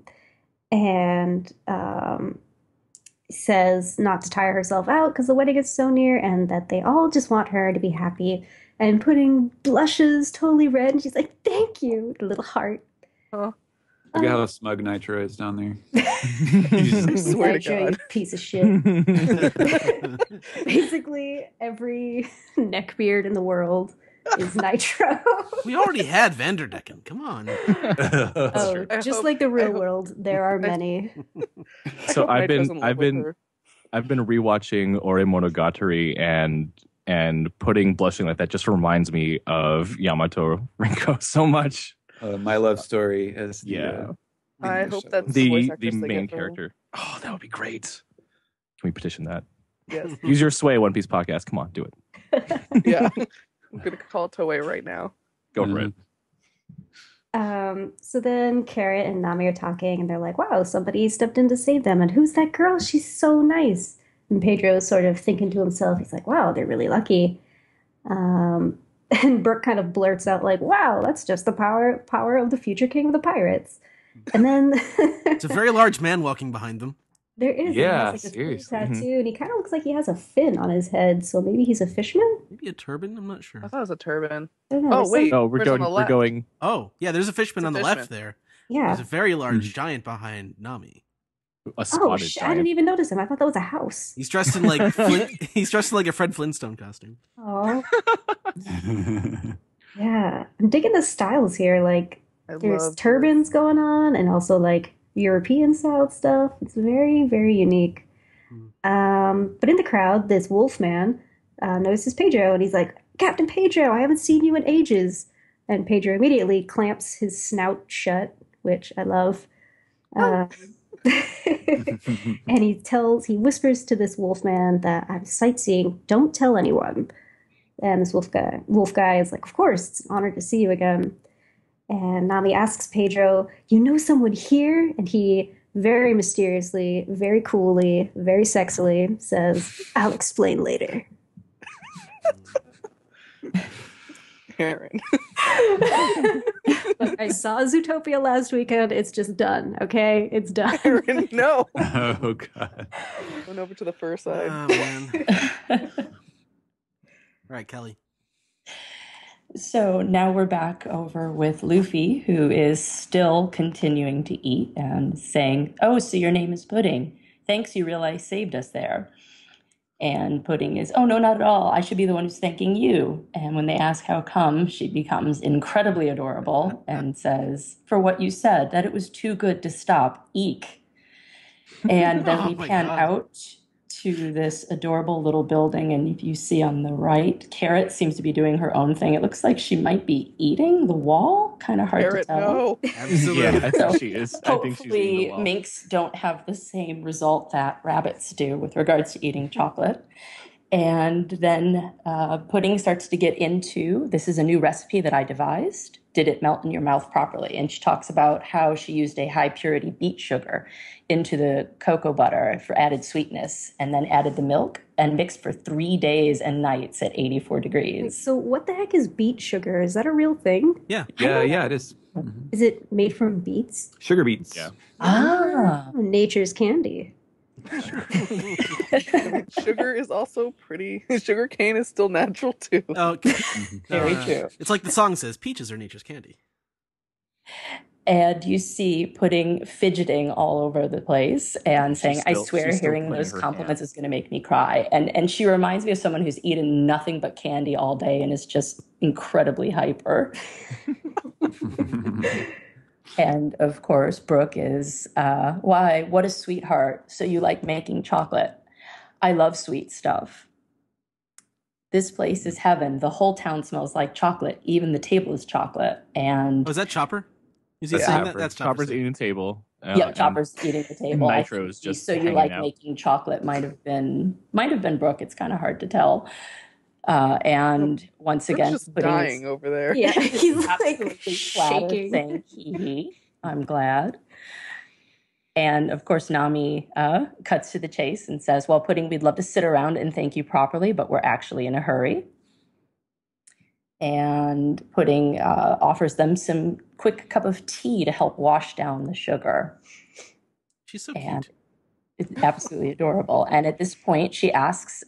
And says not to tire herself out because the wedding is so near and that they all just want her to be happy. And Pudding blushes totally red. And she's like, thank you, with a little heart. Oh, Look at how smug Nitro is down there. I swear to Nitro, you God. piece of shit. Basically, every neckbeard in the world is Nitro. We already had Vanderdecken. Come on. Oh, I just hope- like the I real hope- world, there are many. So I hope Nitro's in love I've with been her. rewatching Ore Monogatari, and Pudding blushing like that just reminds me of Yamato Rinko so much. My love story as the, Yeah. I English hope show. that's The voice the actress they main get for him. character. Oh, that would be great. Can we petition that? Yes. Use your sway, One Piece podcast. Come on, do it. Yeah. I'm gonna call Toei right now. Go for it. So then Carrot and Nami are talking, and they're like, wow, somebody stepped in to save them. And who's that girl? She's so nice. And Pedro's sort of thinking to himself, he's like, wow, they're really lucky. And Brooke kind of blurts out, like, wow, that's just the power of the future king of the pirates. And then It's a very large man walking behind them. there is, he Yeah, has like this cool seriously. tattoo, and he kind of looks like he has a fin on his head, so maybe he's a fisherman? Maybe a turban? I'm not sure. I thought it was a turban. I don't know, Oh, there's wait. No, we're Where's on going. the We're left? going. Oh, yeah, there's a fishman It's a on the fishman. left there. Yeah. There's a very large giant behind Nami. A Oh, spotted I giant. didn't even notice him. I thought that was a house. He's dressed in like he's dressed in like a Fred Flintstone costume. Oh, yeah. I'm digging the styles here. Like, I there's love turbans going on and also like European style stuff. It's very, very unique. But in the crowd, this wolf man notices Pedro and he's like, Captain Pedro, I haven't seen you in ages. And Pedro immediately clamps his snout shut, which I love. And he whispers to this wolf man that I'm sightseeing, don't tell anyone. And this wolf guy is like, of course, it's an honor to see you again. And Nami asks Pedro, you know someone here? And he very mysteriously, very coolly, very sexily says, I'll explain later. Aaron. Look, I saw Zootopia last weekend. It's just done, okay? It's done. Aaron, no. Oh God. Went over to the fur side. Oh man. All right, Kelly. So now we're back over with Luffy, who is still continuing to eat and saying, oh, so your name is Pudding. Thanks, you realize saved us there. And Pudding is, oh, no, not at all. I should be the one who's thanking you. And when they ask how come, she becomes incredibly adorable and says, for what you said, that it was too good to stop. Eek. And then Oh we my pan God. out to this adorable little building. And if you see on the right, Carrot seems to be doing her own thing. It looks like she might be eating the wall. Kind of hard Carrot, to tell. no. Absolutely. Yeah, I think she is. I think she's eating Hopefully, the wall. minks don't have the same result that rabbits do with regards to eating chocolate. And then Pudding starts to get into, this is a new recipe that I devised. did it melt in your mouth properly? And she talks about how she used a high purity beet sugar into the cocoa butter for added sweetness, and then added the milk and mixed for 3 days and nights at 84 degrees. So what the heck is beet sugar? Is that a real thing? Yeah. Yeah, it is. Is it made from beets? Sugar beets. Yeah. Ah. Nature's candy. Sugar is also pretty. Sugar cane is still natural too. Oh, Very true. It's like the song says, peaches are nature's candy. And you see Pudding fidgeting all over the place and saying, I swear hearing those compliments is going to make me cry. And she reminds me of someone who's eaten nothing but candy all day and is just incredibly hyper. And of course, Brooke is, why? What a sweetheart. So you like making chocolate. I love sweet stuff. This place is heaven. The whole town smells like chocolate. Even the table is chocolate. And Oh, is that Chopper? Is he Yeah. saying that? That's Chopper's eating the table. yeah, Chopper's eating the table. Nitro's just so you hanging like out. making chocolate might have been Brooke. It's kind of hard to tell. And once Brooke's again, just Pudding dying over there. Yeah, he's like absolutely flattered, shaking. saying hee hee. I'm glad. And of course, Nami cuts to the chase and says, well, Pudding, we'd love to sit around and thank you properly, but we're actually in a hurry. And Pudding offers them some quick cup of tea to help wash down the sugar. She's so And cute. it's absolutely adorable. And at this point, she asks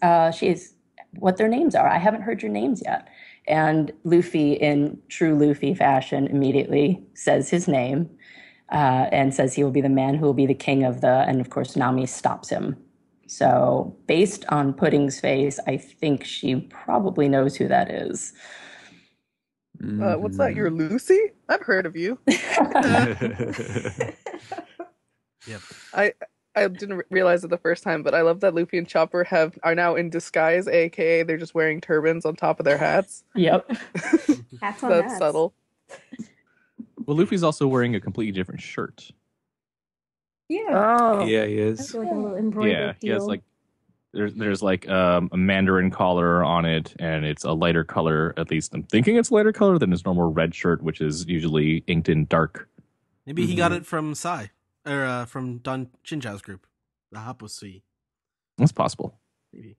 what their names are. I haven't heard your names yet. And Luffy, in true Luffy fashion, immediately says his name and says he will be the man who will be the king of the... And of course, Nami stops him. So based on Pudding's face, I think she probably knows who that is. What's that? You're Lucy? I've heard of you. Yep. I didn't realize it the first time, but I love that Luffy and Chopper are now in disguise, aka they're just wearing turbans on top of their hats. Yep. Hats on That's hats. subtle. Well, Luffy's also wearing a completely different shirt. Yeah. Oh. Yeah, he I is. feel like a little embroidered Yeah, he deal. has like there's like a Mandarin collar on it, and it's a lighter color. At least I'm thinking it's a lighter color than his normal red shirt, which is usually inked in dark. Maybe he got it from Sai, or from Don Shinjao's group, the Haposui. That's possible. Maybe.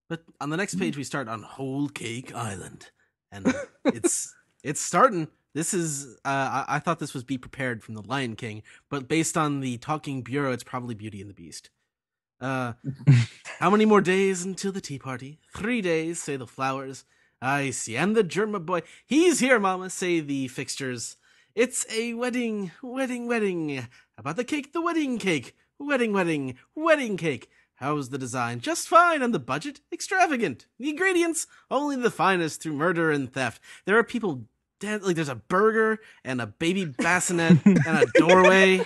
But on the next page, we start on Whole Cake Island, and it's starting. This is I thought this was Be Prepared from The Lion King, but based on the Talking Bureau, it's probably Beauty and the Beast. How many more days until the tea party? 3 days, say the flowers. I see, and the German boy, he's here, Mama, say the fixtures. It's a wedding. How about the cake, the wedding cake? Wedding cake. How's the design? Just fine. And the budget? Extravagant. The ingredients? Only the finest through murder and theft. There are people dead. Like, there's a burger and a baby bassinet and a doorway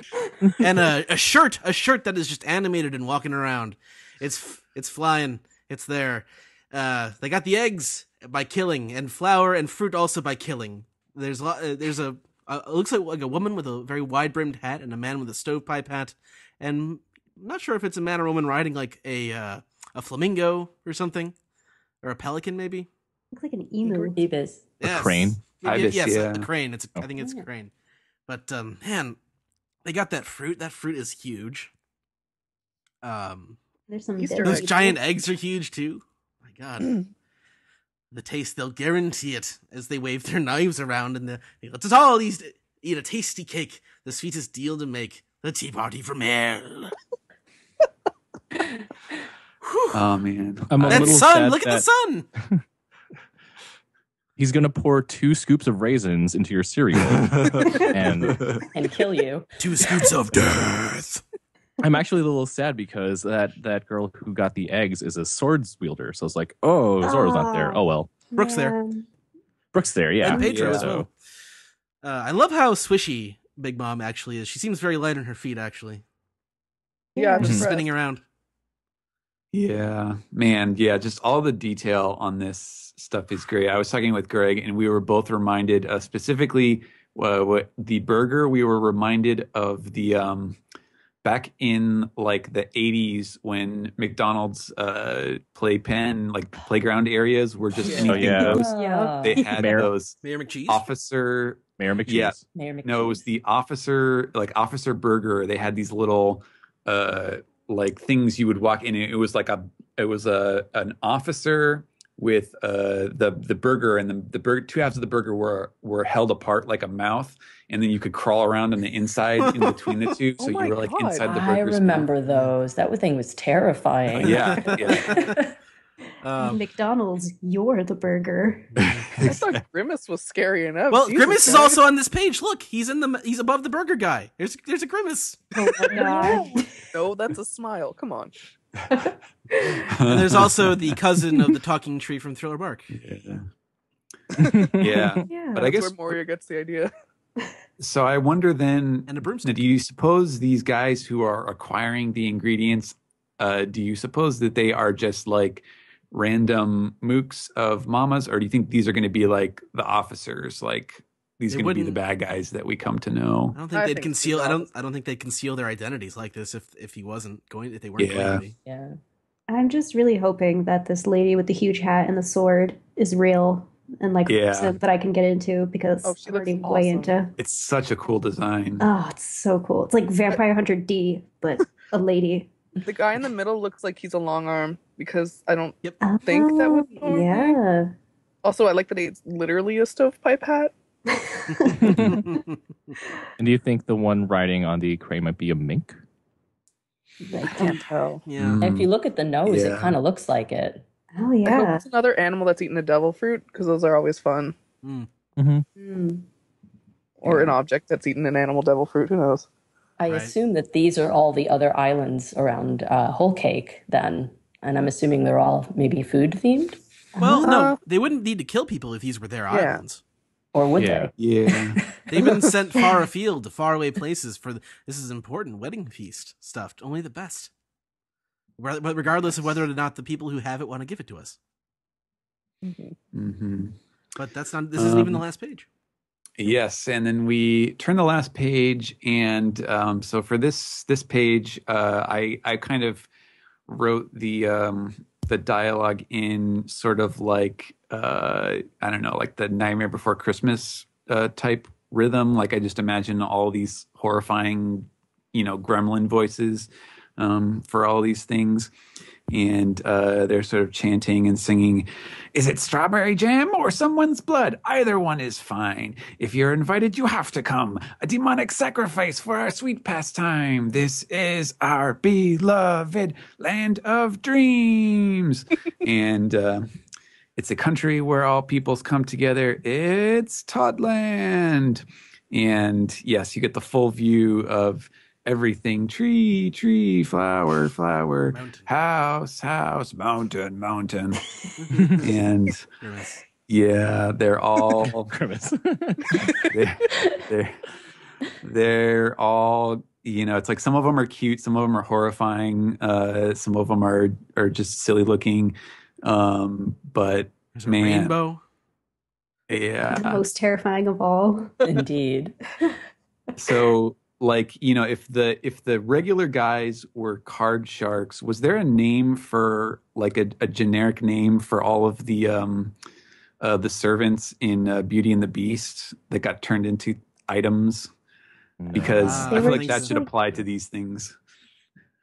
and a shirt that is just animated and walking around. It's flying. It's there. They got the eggs by killing, and flour and fruit also by killing. There's a it looks like a woman with a very wide-brimmed hat and a man with a stovepipe hat, and I'm not sure if it's a man or woman riding like a flamingo or something, or a pelican maybe. Looks like an emu. Ibis. Yes. A crane. Ibis, Yes, yeah. a crane. I think it's a crane. But man, they got that fruit. That fruit is huge. There's some Easter dead Those eggs. giant eggs are huge too. My God. The taste, they'll guarantee it as they wave their knives around and they let us all eat a tasty cake, the sweetest deal to make, the tea party from hell. Oh man. I'm a That little sun, sad look at the that sun. he's gonna pour 2 scoops of raisins into your cereal, and kill you. 2 scoops of death. I'm actually a little sad because that girl who got the eggs is a swords wielder. So it's like, oh, Zoro's not there. Oh well, Brooke's there. Man. Brooke's there. Yeah, And Pedro as So- well. I love how swishy Big Mom actually is. She seems very light on her feet, actually. Yeah, I'm Just impressed. spinning around. Yeah, man. Yeah, just all the detail on this stuff is great. I was talking with Greg, and we were both reminded specifically what the burger. We were reminded of the back in like the 80s when McDonald's playpen, like playground areas were just anything goes. Yeah. They had Mayor- those Mayor McCheese? officer. Mayor McCheese. Yeah. Mayor McCheese. No, it was the officer burger. They had these little like things you would walk in. It was like an officer with the burger, and the burger, two halves of the burger were held apart like a mouth, and then you could crawl around on the inside in between the two. So Oh my you were like God. inside the I burger's remember those. That thing was terrifying. Yeah. McDonald's, you're the burger. I thought Grimace was scary enough. Well, Jesus, Grimace is guys. also on this page. Look, he's above the burger guy. There's a Grimace. Oh my god. No, that's a smile. Come on. And there's also the cousin of the talking tree from Thriller Bark. Yeah. Yeah. But I That's guess where Moria gets the idea. so. I wonder then, And a broomstick. do you suppose these guys who are acquiring the ingredients, do you suppose that they are just like random mooks of mamas, or do you think these are going to be like the officers, like these are They going to be the wouldn't- bad guys that we come to know? I don't think I they'd think conceal. he's I don't think they'd conceal their identities like this if he wasn't going. If they weren't going Yeah. to be. Yeah. I'm just really hoping that this lady with the huge hat and the sword is real and like Yeah. person that I can get into because Oh, she I'm already looks way awesome. into. It's such a cool design. Oh, it's so cool. It's like Vampire Hunter D, but a lady. The guy in the middle looks like he's a long arm because I don't Yep. think that would Oh, yeah. Also, I like that it's literally a stovepipe hat. And do you think the one riding on the crane might be a mink? I can't tell. Yeah. If you look at the nose, Yeah. it kind of looks like it. Oh, I hope yeah. it's another animal that's eating a devil fruit because those are always fun. Mm. Or an object that's eating an animal devil fruit. Who knows? I Right. assume that these are all the other islands around Whole Cake then. And I'm assuming they're all maybe food themed? Well, no, they wouldn't need to kill people if these were their Yeah. islands. Or would Yeah. Yeah. They've been sent far afield to faraway places for this is important wedding feast stuff. Only the best. But regardless of whether or not the people who have it want to give it to us. Mm-hmm. But that's not. This isn't even the last page. Yes, and then we turn the last page, and so for this page, I kind of wrote the dialogue in sort of like I don't know, like the Nightmare Before Christmas type rhythm. Like I just imagine all these horrifying, gremlin voices for all these things. And they're sort of chanting and singing, "Is it strawberry jam or someone's blood? Either one is fine. If you're invited, you have to come. A demonic sacrifice for our sweet pastime. This is our beloved land of dreams." And it's a country where all peoples come together. It's Toddland. And yes, you get the full view of everything: tree, flower, Mountain. house, mountain. And Grimace. yeah, they're all Grimace. they're all, it's like some of them are cute, some of them are horrifying, some of them are just silly looking. But There's a man, rainbow. The yeah. most terrifying of all. Indeed. So like, if the regular guys were card sharks, was there a name for like a generic name for all of the servants in Beauty and the Beast that got turned into items? Because Ah, I They feel were like that just should like- apply to these things.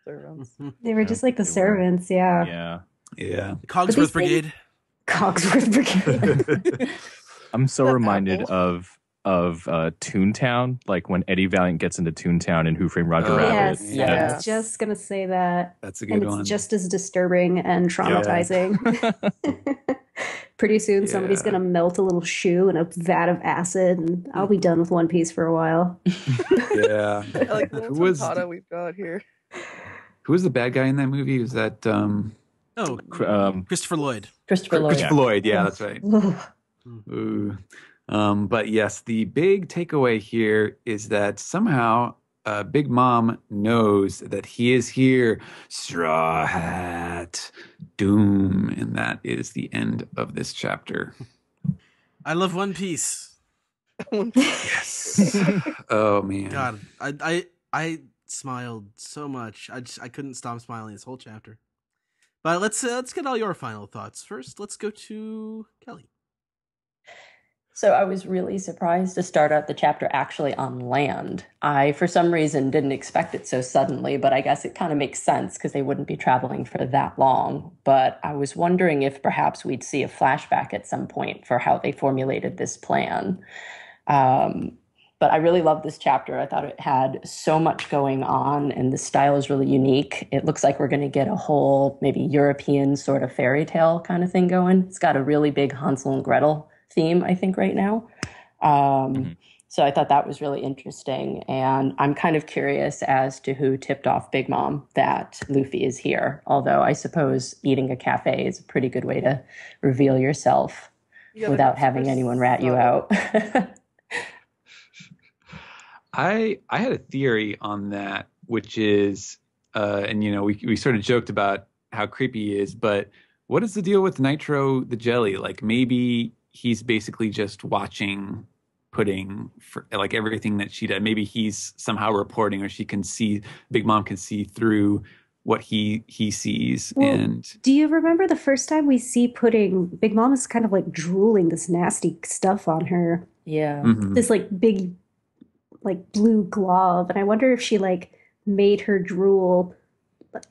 Servants. They were just like the they were. servants, yeah. Yeah. Yeah. The Cogsworth But these Brigade. Cogsworth Brigade. I'm so The reminded apple. of Toontown, like when Eddie Valiant gets into Toontown in Who Framed Roger Oh, Rabbit. Yes, Yeah. I That's- was just gonna say that. That's a And good it's one. just as disturbing and traumatizing. Pretty soon somebody's Yeah. gonna melt a little shoe in a vat of acid and I'll be done with One Piece for a while. Yeah. I like the Who was little we've got here. who was the bad guy in that movie? Was that Oh, Christopher Lloyd. Christopher Lloyd. Christopher Lloyd? Yeah, that's right. Ugh. Ooh. But yes, the big takeaway here is that somehow Big Mom knows that he is here. Straw Hat Doom. And that is the end of this chapter. I love One Piece. Yes. Oh, man. God, I smiled so much. I couldn't stop smiling this whole chapter. But let's get all your final thoughts first. Let's go to Kelly. So I was really surprised to start out the chapter actually on land. I, for some reason, didn't expect it so suddenly, but I guess it kind of makes sense because they wouldn't be traveling for that long. But I was wondering if perhaps we'd see a flashback at some point for how they formulated this plan. But I really loved this chapter. I thought it had so much going on, and the style is really unique. It looks like we're going to get a whole maybe European sort of fairy tale kind of thing going. It's got a really big Hansel and Gretel theme, I think, right now. So I thought that was really interesting. And I'm kind of curious as to who tipped off Big Mom that Luffy is here. Although I suppose eating a cafe is a pretty good way to reveal yourself without having anyone rat you out. I had a theory on that, which is, and we sort of joked about how creepy he is, but what is the deal with Nitro the jelly? Like maybe he's basically just watching Pudding for like everything that she did. Maybe he's somehow reporting, or Big Mom can see through what he sees. Well, and do you remember the first time we see Pudding? Big Mom is kind of like drooling this nasty stuff on her. Yeah. Mhm. This like big like blue glob, and I wonder if she like made her drool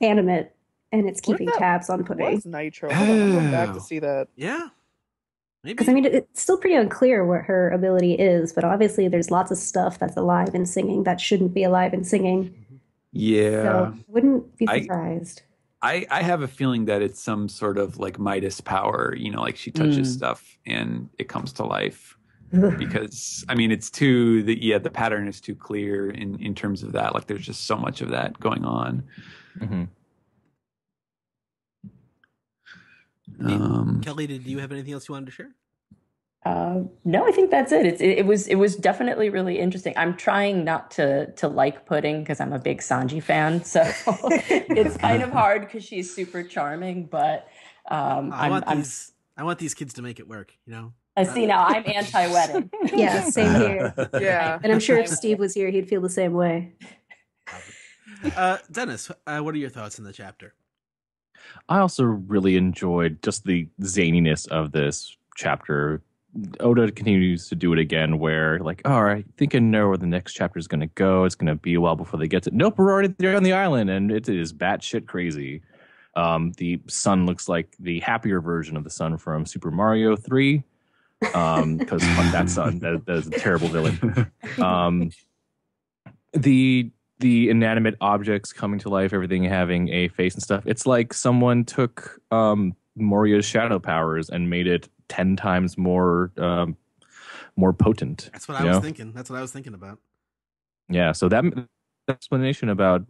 animate and it's keeping tabs on Pudding. Was Nitro? Hold on, I'm going back to see that. Yeah. Because I mean, it's still pretty unclear what her ability is, but obviously there's lots of stuff that's alive and singing that shouldn't be alive and singing. Yeah. So I wouldn't be surprised. I have a feeling that it's some sort of like Midas power, like she touches stuff and it comes to life. Because I mean, the pattern is too clear in terms of that. Like there's just so much of that going on. Kelly, did you have anything else you wanted to share? No, I think that's it. It was definitely really interesting. I'm trying not to like Pudding because I'm a big Sanji fan, so it's kind of hard because she's super charming. But I want these kids to make it work. I see now. I'm anti-wedding. Yeah, same here. Yeah, and I'm sure if Steve was here, he'd feel the same way. Dennis, what are your thoughts on the chapter? I also really enjoyed just the zaniness of this chapter. Oda continues to do it again where, like, all right, I think I know where the next chapter is going to go. It's going to be a while before they get to it. Nope, we're already there on the island, and it is batshit crazy. The sun looks like the happier version of the sun from Super Mario 3. Because fuck that sun. That is a terrible villain. The inanimate objects coming to life, everything having a face and stuff. It's like someone took Moria's shadow powers and made it 10 times more potent. That's what I was thinking. That's what I was thinking about. Yeah, so that explanation about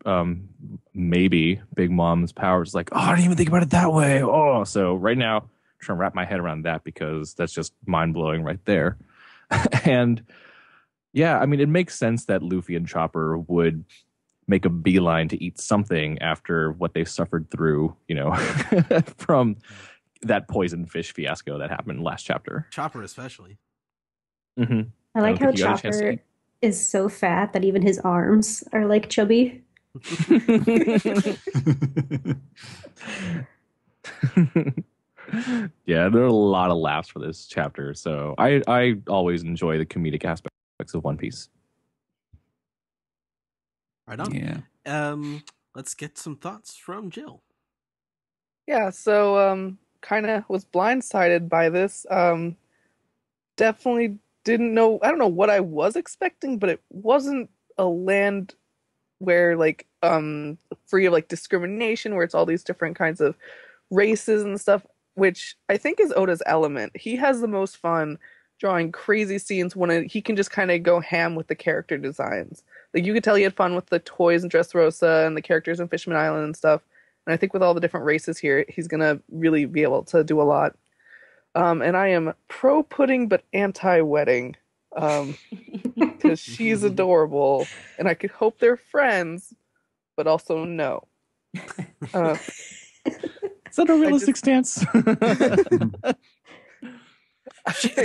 maybe Big Mom's powers, like, oh, I didn't even think about it that way. Oh, so right now, I'm trying to wrap my head around that because that's just mind-blowing right there. And yeah, I mean, it makes sense that Luffy and Chopper would make a beeline to eat something after what they suffered through, from that poison fish fiasco that happened last chapter. Chopper especially. Mm-hmm. I like how Chopper is so fat that even his arms are like chubby. Yeah, there are a lot of laughs for this chapter, so I always enjoy the comedic aspects of One Piece. Right on. Yeah. Let's get some thoughts from Jill. Yeah, so kind of was blindsided by this. Definitely didn't know. I don't know what I was expecting, but it wasn't a land where like free of like discrimination, where it's all these different kinds of races and stuff, which I think is Oda's element. He has the most fun drawing crazy scenes when he can just kind of go ham with the character designs. Like you could tell he had fun with the toys in Dressrosa and the characters in Fishman Island and stuff. And I think with all the different races here, he's gonna really be able to do a lot. And I am pro Pudding but anti wedding, because she's adorable, and I could hope they're friends, but also no. Is that a realistic stance?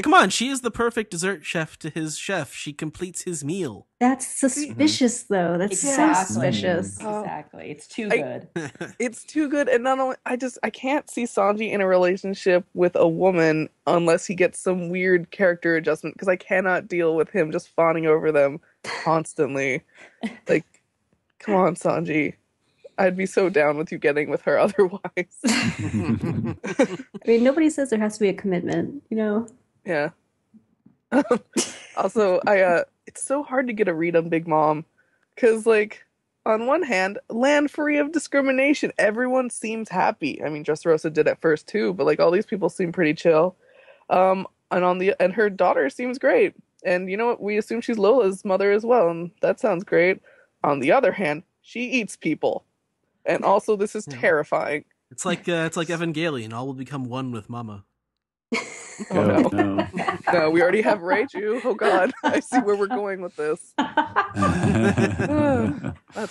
Come on, she is the perfect dessert chef to his chef. She completes his meal. That's suspicious, though. That's so suspicious. Exactly. It's too good. It's too good, and not only I can't see Sanji in a relationship with a woman unless he gets some weird character adjustment, because I cannot deal with him just fawning over them constantly. Like, come on, Sanji. I'd be so down with you getting with her otherwise. I mean, nobody says there has to be a commitment, you know? Yeah. Also, it's so hard to get a read on Big Mom, because, like, on one hand, land free of discrimination. Everyone seems happy. I mean, Dressrosa did at first too, but like all these people seem pretty chill. And her daughter seems great. And you know what? We assume she's Lola's mother as well, and that sounds great. On the other hand, she eats people, and also this is terrifying. It's like Evangelion. All will become one with Mama. Oh no. No, we already have Reiju. Oh god, I see where we're going with this. That's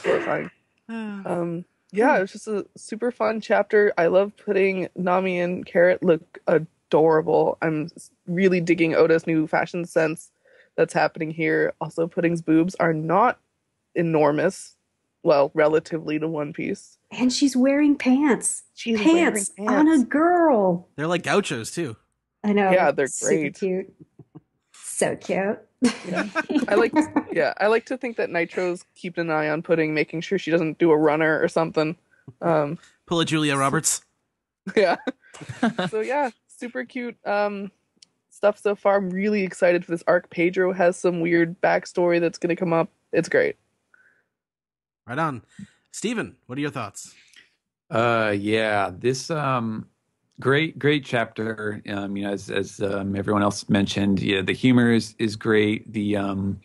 horrifying. Yeah, it was just a super fun chapter. I love putting Nami and Carrot look adorable. I'm really digging Oda's new fashion sense that's happening here. Also, Pudding's boobs are not enormous. Well, relatively to One Piece. And she's wearing pants. She's wearing pants on a girl. They're like gauchos too. I know. Yeah, they're super great. Cute. So cute. Yeah. I like to think that Nitro's keeping an eye on Pudding, making sure she doesn't do a runner or something. Pull a Julia Roberts. Yeah. So yeah, super cute stuff so far. I'm really excited for this arc. Pedro has some weird backstory that's going to come up. It's great. Right on. Steven, what are your thoughts? Yeah, this great chapter. As everyone else mentioned, yeah, the humor is great. The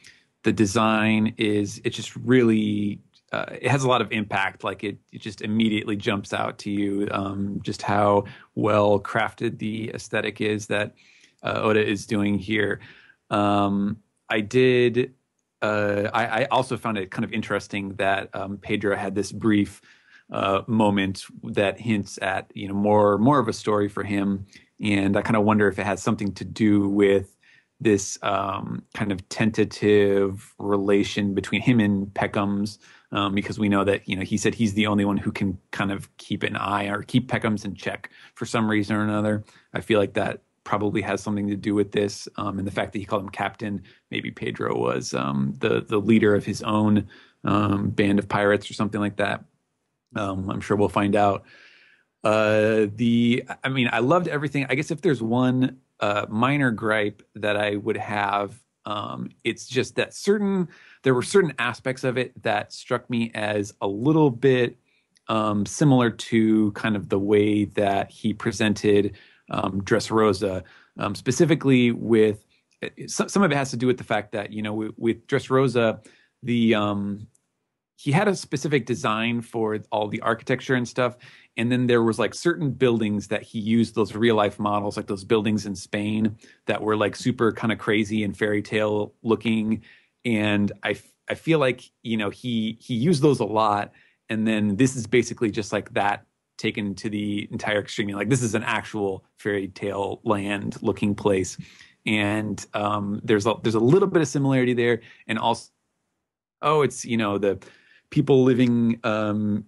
design it's just really it has a lot of impact. Like it just immediately jumps out to you. Just how well crafted the aesthetic is that Oda is doing here. I also found it kind of interesting that Pedro had this brief moment that hints at more of a story for him, and I kind of wonder if it has something to do with this kind of tentative relation between him and Peckham's, because we know that he said he's the only one who can kind of keep an eye or keep Peckham's in check for some reason or another. I feel like that probably has something to do with this, and the fact that he called him captain. Maybe Pedro was the leader of his own band of pirates or something like that. I'm sure we'll find out. I loved everything. I guess if there's one minor gripe that I would have, it's just that there were certain aspects of it that struck me as a little bit similar to kind of the way that he presented Dressrosa, specifically with some of it has to do with the fact that with Dressrosa, he had a specific design for all the architecture and stuff, and then there was like certain buildings that he used those real life models, like those buildings in Spain that were like super kind of crazy and fairy tale looking, and I feel like he used those a lot, and then this is basically just like that taken to the entire extreme. Like this is an actual fairy tale land looking place, and there's a little bit of similarity there, and also it's the people living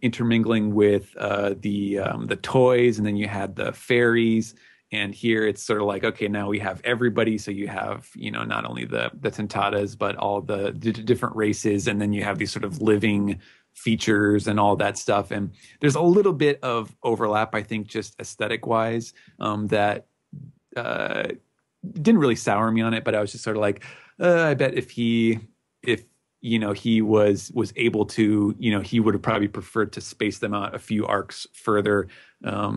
intermingling with the toys, and then you had the fairies, and here it's sort of like, okay, now we have everybody, so you have not only the Tentatas but all the different races, and then you have these sort of living features and all that stuff, and there's a little bit of overlap, I think, just aesthetic wise, that didn't really sour me on it, but I was just sort of like, I bet if he was able to, he would have probably preferred to space them out a few arcs further,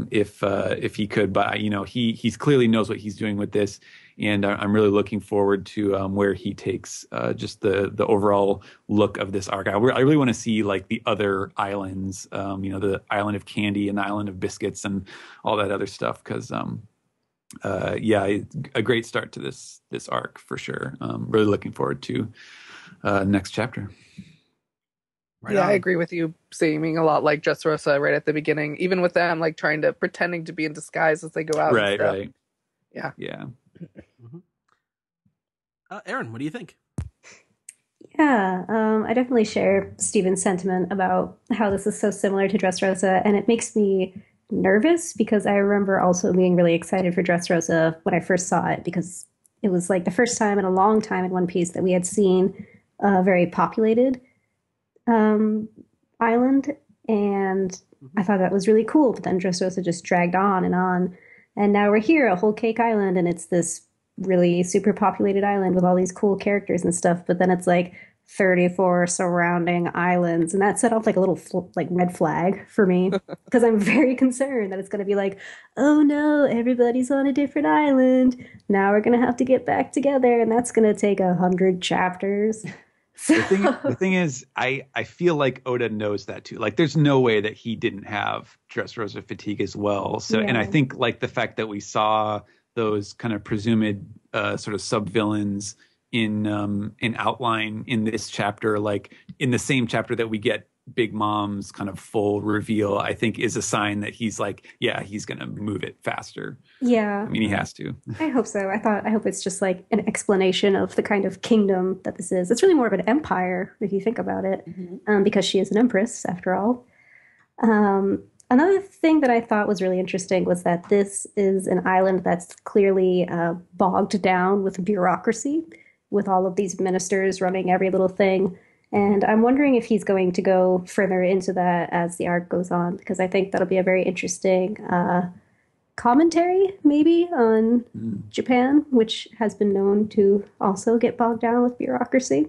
if he could. But he's clearly knows what he's doing with this, and I'm really looking forward to where he takes just the overall look of this arc. I really want to see like the other islands, the island of Candy and the island of Biscuits and all that other stuff, because a great start to this arc for sure. Really looking forward to next chapter. Right yeah, on. I agree with you, seeming a lot like Dressrosa right at the beginning, even with them like pretending to be in disguise as they go out. Right. Yeah. Aaron, what do you think? Yeah, I definitely share Steven's sentiment about how this is so similar to Dressrosa, and it makes me nervous because I remember also being really excited for Dressrosa when I first saw it because it was like the first time in a long time in One Piece that we had seen a very populated um, island, and I thought that was really cool. But then Dressrosa just dragged on, and now we're here, a whole cake island, and it's this really super populated island with all these cool characters and stuff. But then it's like 34 surrounding islands, and that set off like a little like red flag for me because I'm very concerned that it's going to be like, oh no, everybody's on a different island. Now we're going to have to get back together, and that's going to take 100 chapters. The thing is, I feel like Oda knows that too. Like, there's no way that he didn't have Dressrosa fatigue as well. So, and I think like the fact that we saw those kind of presumed sort of sub villains in outline in this chapter, like in the same chapter that we get Big Mom's kind of full reveal, I think is a sign that he's like, yeah, he's going to move it faster. Yeah. I mean, he has to. I hope so. I hope it's just like an explanation of the kind of kingdom that this is. It's really more of an empire if you think about it, because she is an empress after all. Another thing that I thought was really interesting was that this is an island that's clearly bogged down with bureaucracy, with all of these ministers running every little thing. And I'm wondering if he's going to go further into that as the arc goes on, because I think that'll be a very interesting commentary, maybe, on Japan, which has been known to also get bogged down with bureaucracy.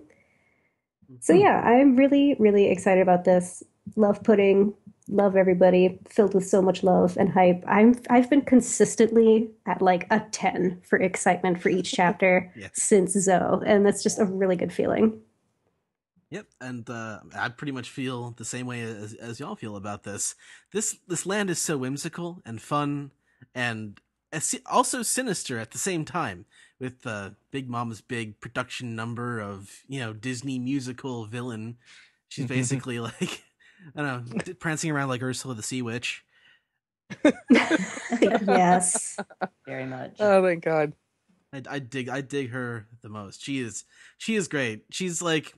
So yeah, I'm really, really excited about this. Love Pudding, love everybody, filled with so much love and hype. I've been consistently at like a 10 for excitement for each chapter since Zoe, and that's just a really good feeling. Yep, and I pretty much feel the same way as y'all feel about this. This land is so whimsical and fun, and also sinister at the same time. With Big Mom's big production number of Disney musical villain, she's basically like I don't know, prancing around like Ursula the Sea Witch. Yes, very much. Oh, thank God. I dig her the most. She is great. She's like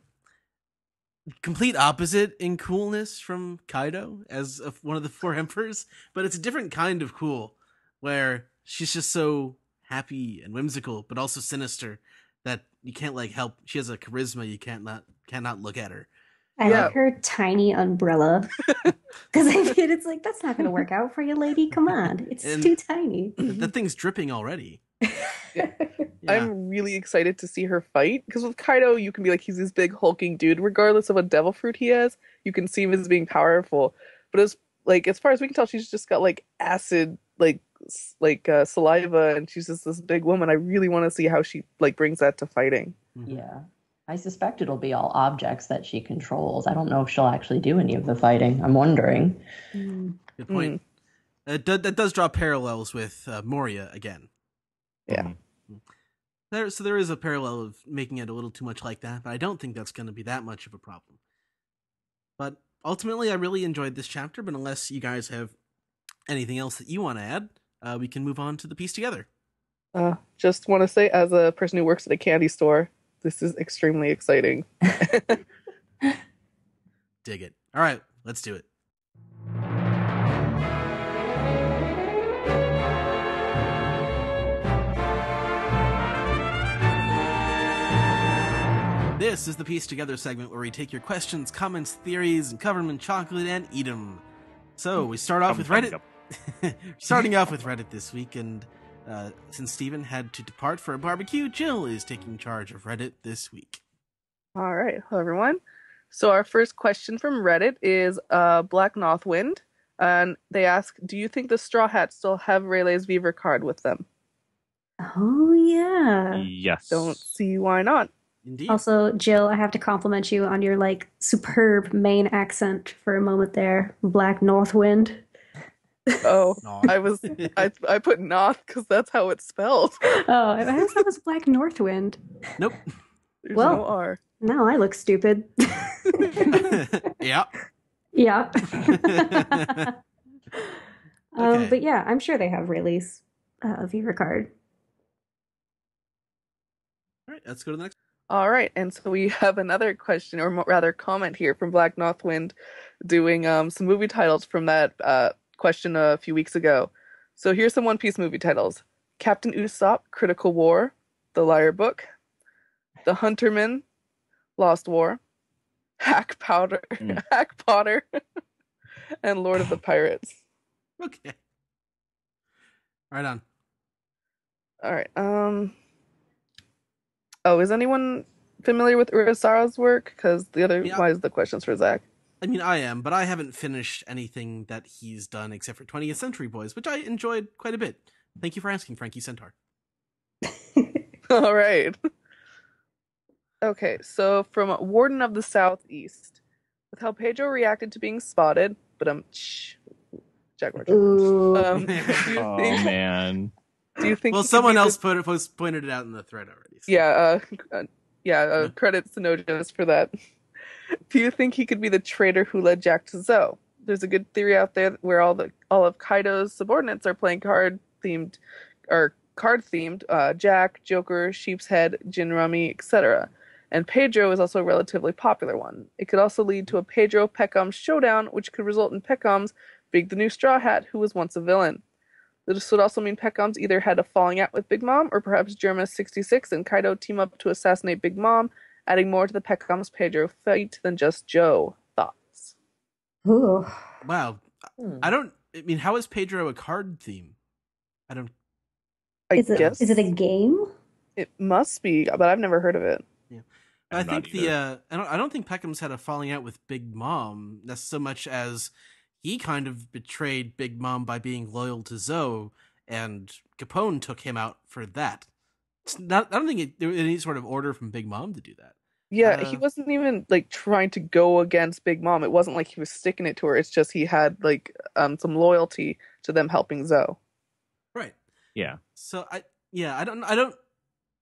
complete opposite in coolness from Kaido as one of the four emperors, but it's a different kind of cool where she's just so happy and whimsical, but also sinister that you can't like help. She has a charisma you cannot look at her. I like her tiny umbrella because it's like that's not going to work out for you, lady. Come on, it's too tiny. That thing's dripping already. Yeah. I'm really excited to see her fight because with Kaido, you can be like he's this big hulking dude, regardless of what devil fruit he has. You can see him as being powerful, but as far as we can tell, she's just got like acid, like saliva, and she's just this big woman. I really want to see how she like brings that to fighting. Yeah. I suspect it'll be all objects that she controls. I don't know if she'll actually do any of the fighting. I'm wondering. Good point. That does draw parallels with Moria again. Yeah. There is a parallel of making it a little too much like that, but I don't think that's going to be that much of a problem. But ultimately, I really enjoyed this chapter, but unless you guys have anything else that you want to add, we can move on to the piece together. Just want to say, as a person who works at a candy store, this is extremely exciting. Dig it. All right, let's do it. This is the Piece Together segment where we take your questions, comments, theories, and cover them in chocolate and eat them. So we start off with Reddit. Starting off with Reddit this week, and since Steven had to depart for a barbecue, Jill is taking charge of Reddit this week. All right. Hello, everyone. So our first question from Reddit is Black Northwind, and they ask, do you think the Straw Hats still have Rayleigh's Beaver card with them? Oh, yeah. Yes. Don't see why not. Indeed. Also, Jill, I have to compliment you on your like superb Maine accent for a moment there. Black Northwind. Oh, I put North because that's how it's spelled. Oh, I thought it was Black Northwind. Nope. There's no R. Now I look stupid. Yeah. Yeah. Okay. But yeah, I'm sure they have Rayleigh's Viva card. All right, let's go to the next. All right, and so we have another question, or rather comment here from Black Northwind, doing some movie titles from that question a few weeks ago. So here's some One Piece movie titles: Captain Usopp, Critical War, The Liar Book, The Hunterman, Lost War, Hack Powder, Hack Potter, and Lord of the Pirates. Okay. Right on. All right. Oh, is anyone familiar with Urasawa's work? Because otherwise the question's for Zach. I mean, I am, but I haven't finished anything that he's done except for 20th Century Boys, which I enjoyed quite a bit. Thank you for asking, Frankie Centaur. All right. Okay, so from Warden of the Southeast, with how Pedro reacted to being spotted, but Jaguar. Man. Do you think? Well, someone else pointed it out in the thread already. So. Yeah. Credits to Nojo's for that. Do you think he could be the traitor who led Jack to Zoe? There's a good theory out there where all of Kaido's subordinates are playing card themed. Jack, Joker, Sheep's Head, Jin Rummy, etc. And Pedro is also a relatively popular one. It could also lead to a Pedro Peckham showdown, which could result in Peckham's being the new Straw Hat, who was once a villain. This would also mean Peckham's either had a falling out with Big Mom, or perhaps Germa 66 and Kaido team up to assassinate Big Mom, adding more to the Peckham's Pedro fight than just Joe. Thoughts? Ooh. Wow. I mean, how is Pedro a card theme? I guess. Is it a game? It must be, but I've never heard of it. Yeah. I think I don't think Peckham's had a falling out with Big Mom, not so much as he kind of betrayed Big Mom by being loyal to Zoe, and Capone took him out for that. I don't think there was any sort of order from Big Mom to do that. Yeah, he wasn't even trying to go against Big Mom. It wasn't like he was sticking it to her. It's just he had some loyalty to them helping Zoe. Right. Yeah. So I don't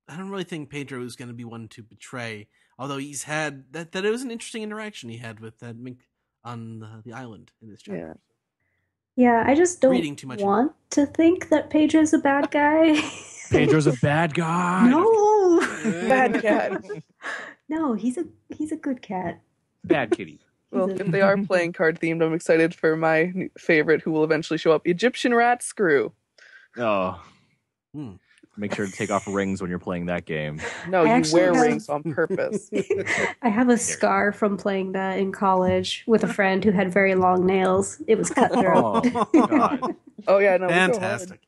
really think Pedro is going to be one to betray. Although he's had that it was an interesting interaction he had with that Mink on the island in this chapter. Yeah, I just don't want to think that Pedro's a bad guy. Pedro's a bad guy. No, bad cat. No, he's a good cat. Bad kitty. Well, if they are playing card themed, I'm excited for my favorite, who will eventually show up: Egyptian Rat Screw. Oh. Make sure to take off rings when you're playing that game. No, you wear rings on purpose. I have a scar from playing that in college with a friend who had very long nails. It was cutthroat. Oh, God. Oh, yeah, no. Fantastic.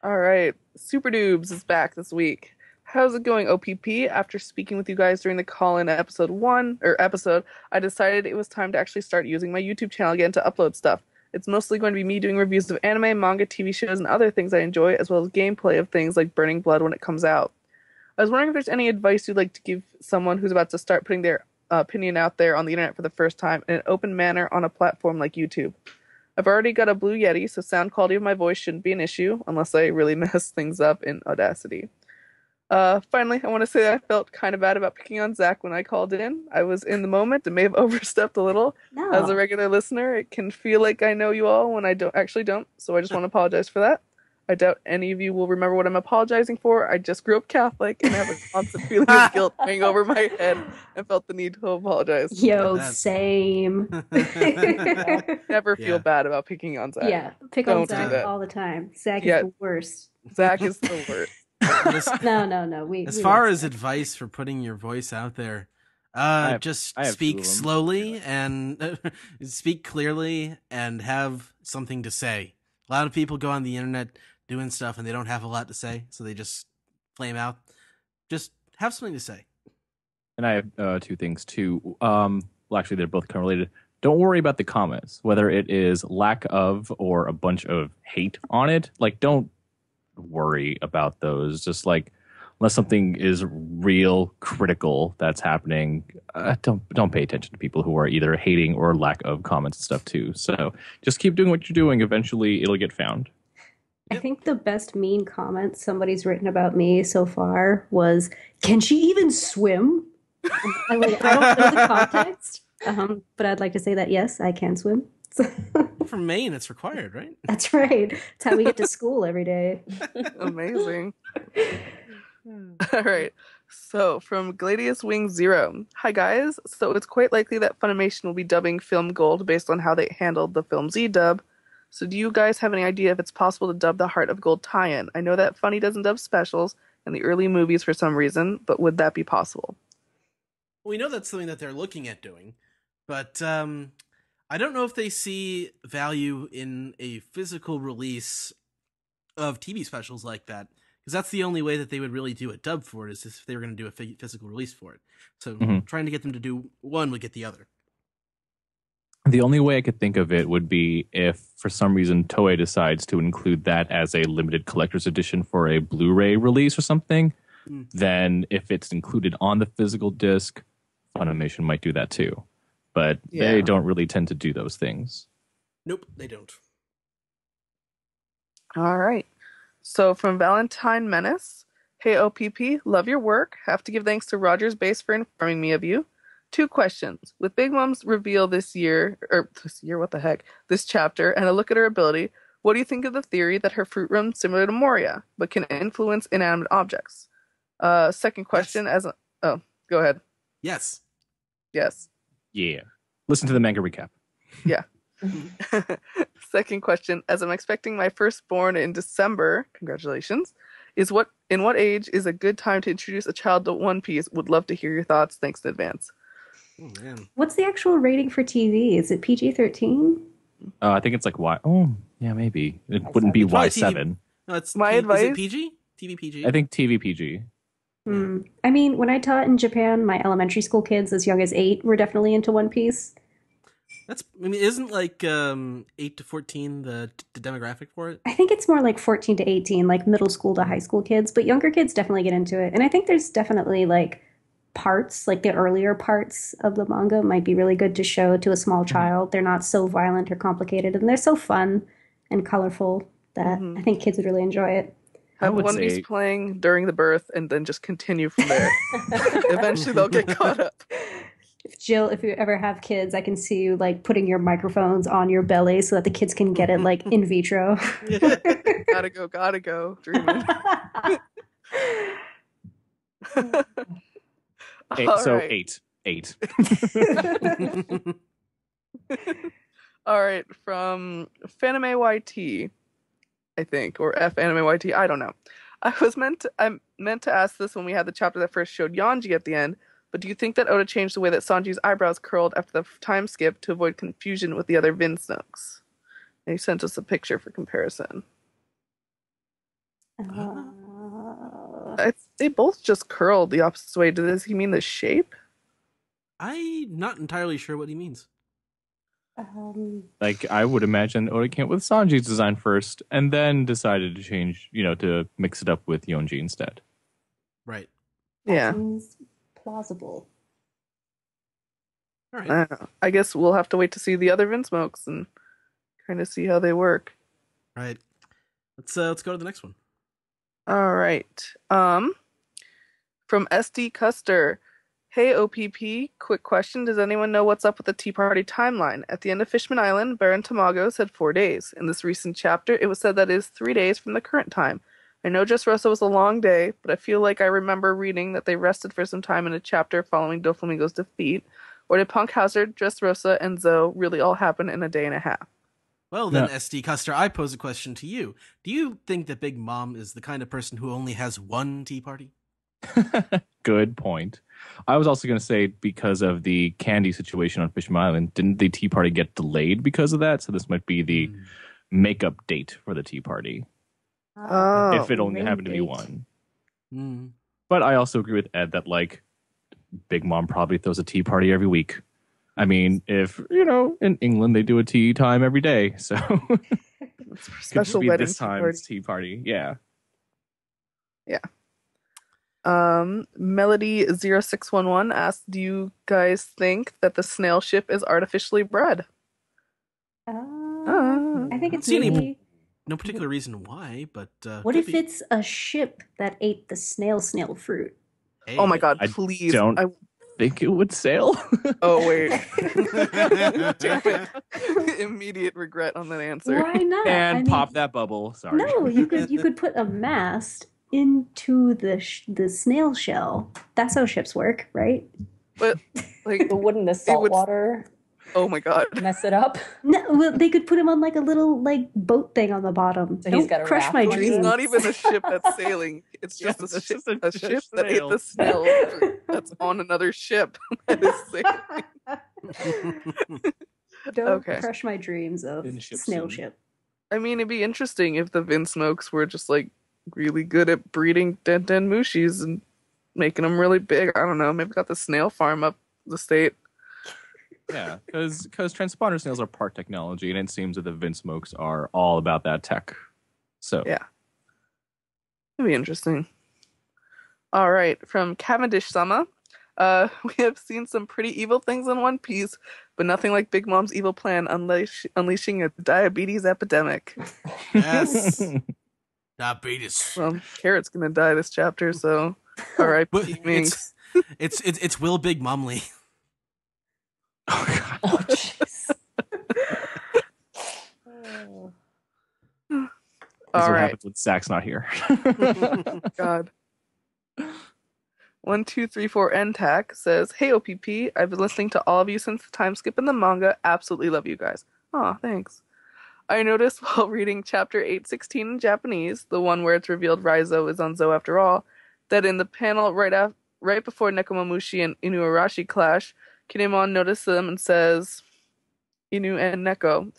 All right. Super Doobs is back this week. How's it going, OPP? After speaking with you guys during the call-in episode, I decided it was time to actually start using my YouTube channel again to upload stuff. It's mostly going to be me doing reviews of anime, manga, TV shows, and other things I enjoy, as well as gameplay of things like Burning Blood when it comes out. I was wondering if there's any advice you'd like to give someone who's about to start putting their opinion out there on the internet for the first time in an open manner on a platform like YouTube. I've already got a Blue Yeti, so sound quality of my voice shouldn't be an issue, unless I really mess things up in Audacity. Finally, I want to say that I felt kind of bad about picking on Zach when I called in. I was in the moment and may have overstepped a little. No. As a regular listener, it can feel like I know you all when I don't, so I just want to apologize for that. I doubt any of you will remember what I'm apologizing for. I just grew up Catholic and have a constant feeling of guilt hanging over my head and felt the need to apologize. Yo, same. Never feel bad about picking on Zach. Yeah, pick on Zach all the time. Zach is the worst. Zach is the worst. No. As far as advice for putting your voice out there, just speak slowly and speak clearly and have something to say. A lot of people go on the internet doing stuff and they don't have a lot to say, so they just flame out. Just have something to say. And I have two things too. Well, actually, they're both kind of related. Don't worry about the comments, whether it is lack of or a bunch of hate on it. Don't worry about those. Just unless something is real critical that's happening, don't pay attention to people who are either hating or lack of comments and stuff too. So just keep doing what you're doing. Eventually it'll get found. I think the best mean comment somebody's written about me so far was, "Can she even swim?" I don't know the context, but I'd like to say that yes, I can swim. From Maine, it's required, right? That's right. It's how we get to school every day. Amazing. All right. So from Gladius Wing Zero. Hi guys. So it's quite likely that Funimation will be dubbing Film Gold based on how they handled the Film Z dub. So do you guys have any idea if it's possible to dub the Heart of Gold tie-in? I know that Funny doesn't dub specials and the early movies for some reason, but would that be possible? We know that's something that they're looking at doing, but I don't know if they see value in a physical release of TV specials like that, because that's the only way that they would really do a dub for it, is if they were going to do a physical release for it. So trying to get them to do one would get the other. The only way I could think of it would be if, for some reason, Toei decides to include that as a limited collector's edition for a Blu-ray release or something. Then if it's included on the physical disc, Funimation might do that too. But they don't really tend to do those things. Nope, they don't. All right. So from Valentine Menace. Hey OPP, love your work. Have to give thanks to Rogers Base for informing me of you. 2 questions. With Big Mom's reveal this chapter, and a look at her ability, what do you think of the theory that her fruit runs similar to Moria, but can influence inanimate objects? Second question, go ahead. Yes. Yes. Yeah. Listen to the manga recap. Yeah. Second question, as I'm expecting my firstborn in December, congratulations, in what age is a good time to introduce a child to One Piece? Would love to hear your thoughts. Thanks in advance. Oh, man. What's the actual rating for TV? Is it PG-13? I think it's like Y. Oh, yeah, maybe. It wouldn't be Y7. No, it's my advice. Is it PG? TV PG? I think TV PG. I mean, when I taught in Japan, my elementary school kids as young as 8 were definitely into One Piece. Isn't like 8 to 14 the demographic for it? I think it's more like 14 to 18, like middle school to high school kids, but younger kids definitely get into it. And I think there's definitely like parts, like the earlier parts of the manga might be really good to show to a small child. They're not so violent or complicated, and they're so fun and colorful that I think kids would really enjoy it. Have One Piece playing during the birth and then just continue from there. Eventually they'll get caught up. If you ever have kids, I can see you like putting your microphones on your belly so that the kids can get it like in vitro. Gotta go. Dreaming. Right. 8. All right, from Fanime YT, I think, or F Anime YT, I don't know. I meant to ask this when we had the chapter that first showed Yanji at the end, but do you think that Oda changed the way that Sanji's eyebrows curled after the time skip to avoid confusion with the other Vinsnooks? And he sent us a picture for comparison. They both just curled the opposite way. Does he mean the shape? I'm not entirely sure what he means. Like, I would imagine Oda came up with Sanji's design first and then decided to change, to mix it up with Yonji instead. Right. Yeah. Seems plausible. All right. I guess we'll have to wait to see the other Vinsmokes and kind of see how they work. Right. Let's go to the next one. All right. From SD Custer. Hey OPP, quick question. Does anyone know what's up with the Tea Party timeline? At the end of Fishman Island, Baron Tamago said 4 days. In this recent chapter, it was said that it is 3 days from the current time. I know Dressrosa was a long day, but I feel like I remember reading that they rested for some time in a chapter following Doflamingo's defeat. Or did Punk Hazard, Dressrosa, and Zoe really all happen in a day and a half? Well then, SD Custer, I pose a question to you. Do you think that Big Mom is the kind of person who only has one tea party? Good point. I was also going to say, because of the candy situation on Fishman Island, didn't the tea party get delayed because of that? So this might be the makeup date for the tea party. If it only happened to be one. But I also agree with Ed that, like, Big Mom probably throws a tea party every week. I mean, if, in England they do a tea time every day, so special could wedding this time's tea party. Yeah. Yeah. Melody0611 asked, do you guys think that the snail ship is artificially bred? I think it's no particular reason why, but what if it's a ship that ate the snail fruit? Hey, oh my god, please. I don't think it would sail. Oh, wait. Damn it. Immediate regret on that answer. Why not? And pop that bubble. Sorry. No, you could put a mast into the snail shell. That's how ships work, right? But like, But wouldn't the it salt would. water Oh my god. mess it up? No, well, they could put him on like a little like boat thing on the bottom. So he's Don't got a crush raft my on So it. he's dreams. not even a ship that's sailing. It's Yeah, just it's a, just a ship that ate snail. the snail that's on another ship that is sailing. Don't Okay. crush my dreams of In ship snail soon. ship. I mean, it'd be interesting if the Vinsmokes were just like really good at breeding Den Mushis and making them really big. I don't know. Maybe got the snail farm up the state. Yeah, because transponder snails are part technology, and it seems that the Vinsmokes are all about that tech. So Yeah. It'd be interesting. All right, from Cavendish Sama. We have seen some pretty evil things in One Piece, but nothing like Big Mom's evil plan unleashing a diabetes epidemic. Yes. Diabetes. Well, Carrot's gonna die this chapter, so But R.I.P. Minx. it's Will Big Mumley. Oh god. Oh, jeez. That's All what right, happens when Zach's not here. God. 1234 NTAC says, "Hey OPP, I've been listening to all of you since the time skip in the manga. Absolutely love you guys. Aw, thanks. I noticed while reading chapter 816 in Japanese, the one where it's revealed Raizo is on Zou after all, that in the panel right before Nekomamushi and Inuarashi clash, Kinemon notices them and says, Inu and Neko.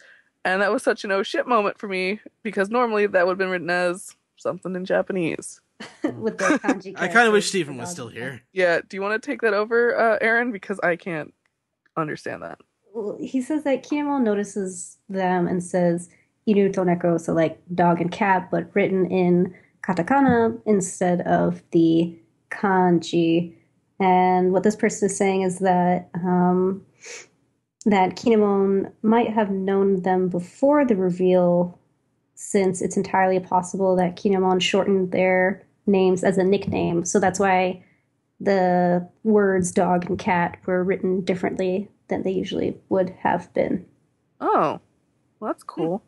And that was such an oh shit moment for me, because normally that would have been written as something in Japanese. With the kanji I kind of wish characters, Stephen the was dog still and here. Yeah, do you want to take that over, Aaron? Because I can't understand that. Well, he says that Kinemon notices them and says Inu to Neko, so like dog and cat, but written in katakana instead of the kanji. And what this person is saying is that that Kinemon might have known them before the reveal, since it's entirely possible that Kinemon shortened their names as a nickname. So that's why the words dog and cat were written differently than they usually would have been. Oh, well, that's cool.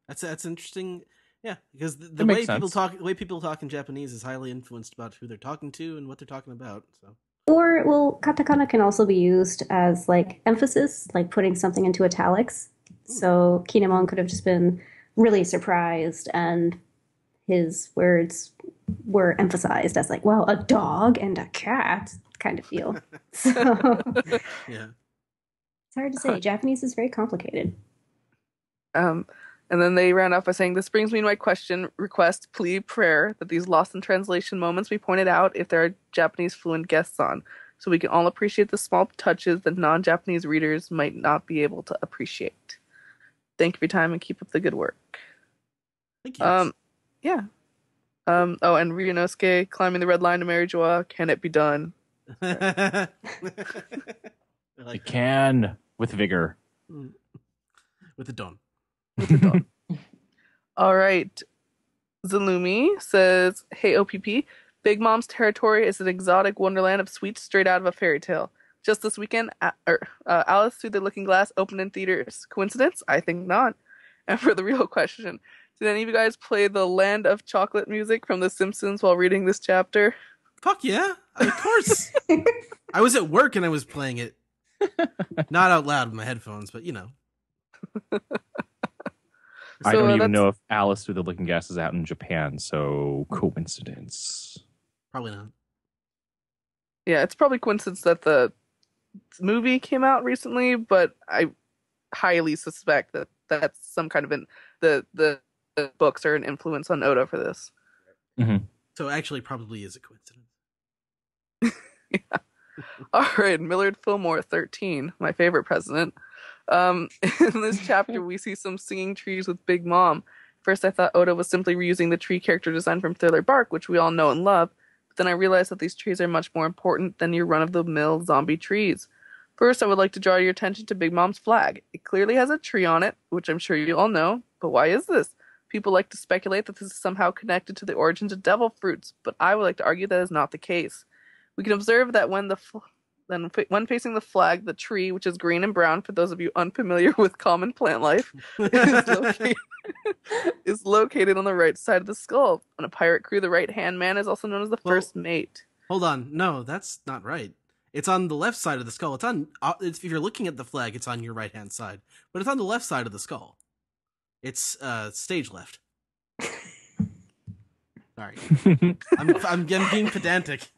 That's interesting. Yeah, because the That makes way people sense. the way people talk in Japanese is highly influenced about who they're talking to and what they're talking about. So Or, well, katakana can also be used as like emphasis, like putting something into italics. So Kinemon could have just been really surprised and his words were emphasized as like, wow, a dog and a cat kind of feel. So yeah, it's hard to say. Japanese is very complicated. And then they ran off by saying, "This brings me to my question, request, plea, prayer that these lost in translation moments be pointed out if there are Japanese fluent guests on, so we can all appreciate the small touches that non-Japanese readers might not be able to appreciate. Thank you for your time and keep up the good work." thank you. Yeah. Oh, and Ryunosuke climbing the red line to marry Joa. Can it be done? I I like that. can with vigor. With the don. All right. Zalumi says, "Hey OPP, Big Mom's territory is an exotic wonderland of sweets straight out of a fairy tale. Just this weekend, Alice Through the Looking Glass opened in theaters. Coincidence? I think not. And for the real question, did any of you guys play the Land of Chocolate music from The Simpsons while reading this chapter?" Fuck yeah, of course. I was at work and I was playing it, not out loud with my headphones, but you know. I So, don't even that's- know if Alice Through the Looking Glass is out in Japan, so coincidence. Probably not. Yeah, it's probably coincidence that the movie came out recently, but I highly suspect that that's some kind of the books are an influence on Oda for this. So actually, probably is a coincidence. All right, Millard Fillmore, 13, my favorite president. In this chapter, we see some singing trees with Big Mom. First, I thought Oda was simply reusing the tree character design from Thriller Bark, which we all know and love. But then I realized that these trees are much more important than your run-of-the-mill zombie trees. First, I would like to draw your attention to Big Mom's flag. It clearly has a tree on it, which I'm sure you all know. But why is this? People like to speculate that this is somehow connected to the origins of devil fruits, but I would like to argue that is not the case. We can observe that when facing the flag, the tree, which is green and brown, for those of you unfamiliar with common plant life, is located. is located on the right side of the skull. On a pirate crew, the right-hand man is also known as the first mate. Hold on. No, that's not right. It's on the left side of the skull. If you're looking at the flag, it's on your right-hand side. But it's on the left side of the skull. It's stage left. Sorry. I'm being pedantic.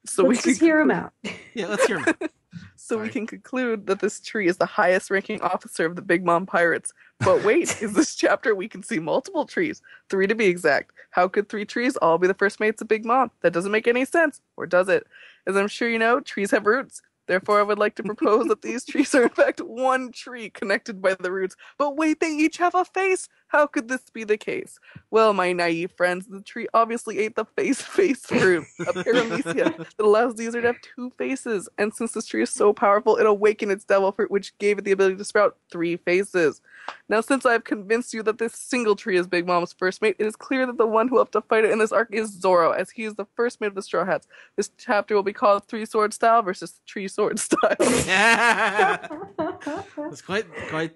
So let's just hear him out. Yeah, let's hear him out. So we can conclude that this tree is the highest ranking officer of the Big Mom Pirates. But wait, in this chapter we can see multiple trees, 3 to be exact. How could 3 trees all be the first mates of Big Mom? That doesn't make any sense, or does it? As I'm sure you know, trees have roots. Therefore, I would like to propose that these trees are in fact one tree connected by the roots. But wait, they each have a face! How could this be the case? Well, my naive friends, the tree obviously ate the face fruit, a paramecia that allows the user to have 2 faces. And since this tree is so powerful, it awakened its devil fruit, which gave it the ability to sprout 3 faces. Now, since I have convinced you that this single tree is Big Mom's first mate, it is clear that the one who helped to fight it in this arc is Zoro, as he is the first mate of the Straw Hats. This chapter will be called 3-Sword Style versus Tree Sword Style. It's quite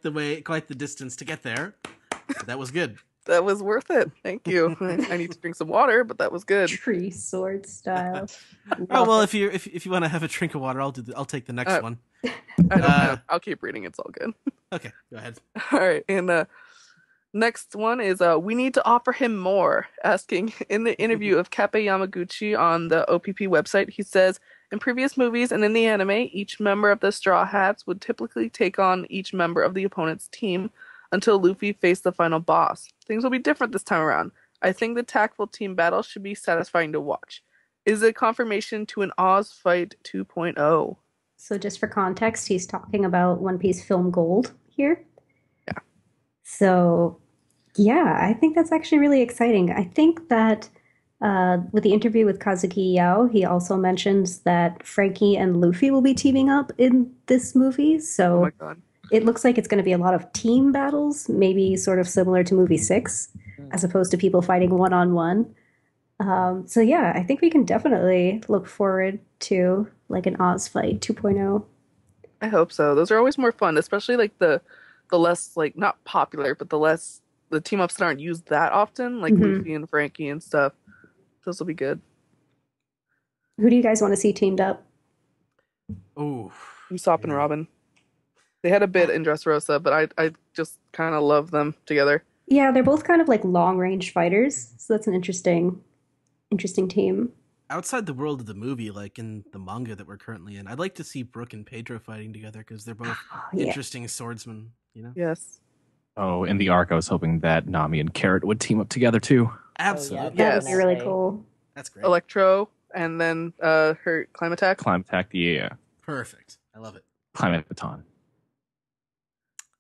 the distance to get there. That was good. That was worth it. Thank you. I need to drink some water, but that was good. Tree Sword Style. Oh well, if you want to have a drink of water, I'll take the next one. I don't know. I'll keep reading. It's all good. Okay, go ahead. All right, and next one is we need to offer him more. Asking in the interview of Kappe Yamaguchi on the OPP website, he says, in previous movies and in the anime, each member of the Straw Hats would typically take on each member of the opponent's team until Luffy faced the final boss. Things will be different this time around. I think the tactful team battle should be satisfying to watch. Is it confirmation to an Oz Fight 2.0? So just for context, he's talking about One Piece Film Gold here. Yeah. So, yeah, I think that's actually really exciting. I think that with the interview with Kazuki Yao, he also mentions that Frankie and Luffy will be teaming up in this movie. So oh my God. It looks like it's going to be a lot of team battles, maybe sort of similar to movie 6, as opposed to people fighting one-on-one. So yeah, I think we can definitely look forward to like an Oz Fight 2.0. I hope so. Those are always more fun, especially like the less like not popular, but the team ups that aren't used that often, like Luffy and Frankie and stuff. Those will be good. Who do you guys want to see teamed up? Oh, Usopp and Robin. They had a bit in Dressrosa, but I just kind of love them together. Yeah, they're both kind of like long range fighters, so that's an interesting team. Outside the world of the movie, like in the manga that we're currently in, I'd like to see Brook and Pedro fighting together because they're both interesting swordsmen, you know? Yes. Oh, in the arc, I was hoping that Nami and Carrot would team up together too. Absolutely. That would be really cool. That's great. Electro, and then her Climb Attack. Climb Attack, yeah. Perfect. I love it. Climate Baton.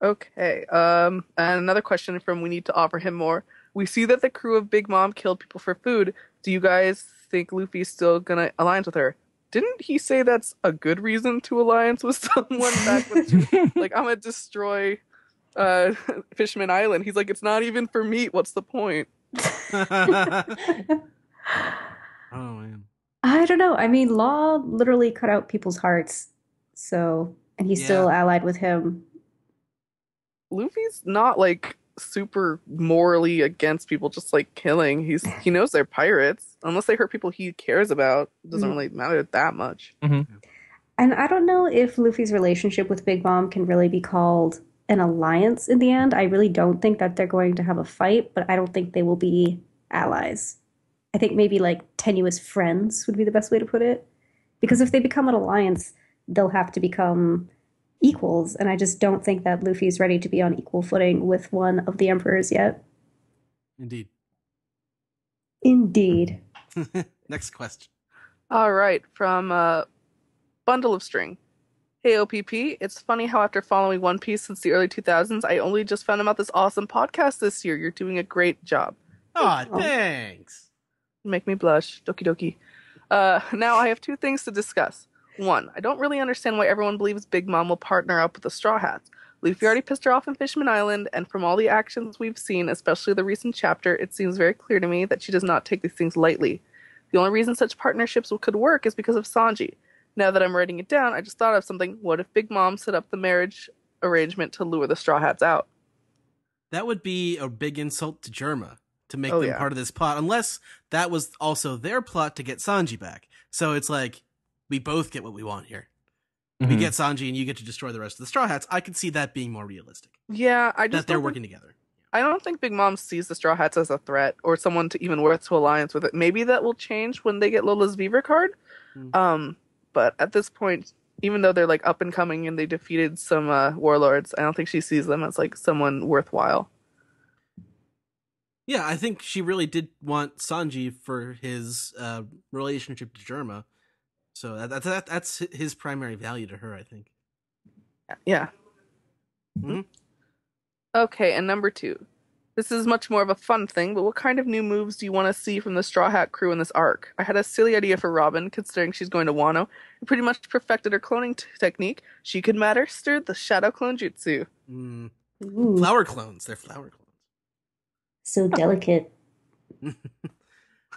Okay. And another question from We Need to Offer Him More. We see that the crew of Big Mom killed people for food. Do you guys think Luffy's still gonna alliance with her? Didn't he say that's a good reason to alliance with someone back when like, I'm gonna destroy Fishman Island? He's like, it's not even for meat. What's the point? Oh, man. I don't know. I mean, Law literally cut out people's hearts. So, and he's still allied with him. Luffy's not like super morally against people just like killing. He knows they're pirates. Unless they hurt people he cares about, it doesn't really matter that much. Mm-hmm. And I don't know if Luffy's relationship with Big Mom can really be called an alliance in the end. I really don't think that they're going to have a fight, but I don't think they will be allies. I think maybe like tenuous friends would be the best way to put it. Because if they become an alliance, they'll have to become equals, and I just don't think that Luffy's ready to be on equal footing with one of the emperors yet. Indeed. Next question. All right, from Bundle of String. Hey OPP, it's funny how after following One Piece since the early 2000s, I only just found out this awesome podcast this year. You're doing a great job. Aw, thanks. You make me blush. Doki doki. Now I have 2 things to discuss. 1, I don't really understand why everyone believes Big Mom will partner up with the Straw Hats. Luffy already pissed her off in Fishman Island, and from all the actions we've seen, especially the recent chapter, it seems very clear to me that she does not take these things lightly. The only reason such partnerships could work is because of Sanji. Now that I'm writing it down, I just thought of something. What if Big Mom set up the marriage arrangement to lure the Straw Hats out? That would be a big insult to Germa to make Oh, them yeah. part of this plot, unless that was also their plot to get Sanji back. So it's like, we both get what we want here. We get Sanji and you get to destroy the rest of the Straw Hats. I could see that being more realistic. Yeah, I That just they're don't working together. I don't think Big Mom sees the Straw Hats as a threat or someone to even work to alliance with it. Maybe that will change when they get Lola's Beaver card. But at this point, even though they're like up and coming and they defeated some warlords, I don't think she sees them as like someone worthwhile. Yeah, I think she really did want Sanji for his relationship to Germa. So that's his primary value to her, I think. Yeah. Mm-hmm. Okay, and number 2. This is much more of a fun thing, but what kind of new moves do you want to see from the Straw Hat crew in this arc? I had a silly idea for Robin, considering she's going to Wano, and pretty much perfected her cloning technique. She could master the Shadow Clone Jutsu. Ooh, Flower clones. They're flower clones. so delicate.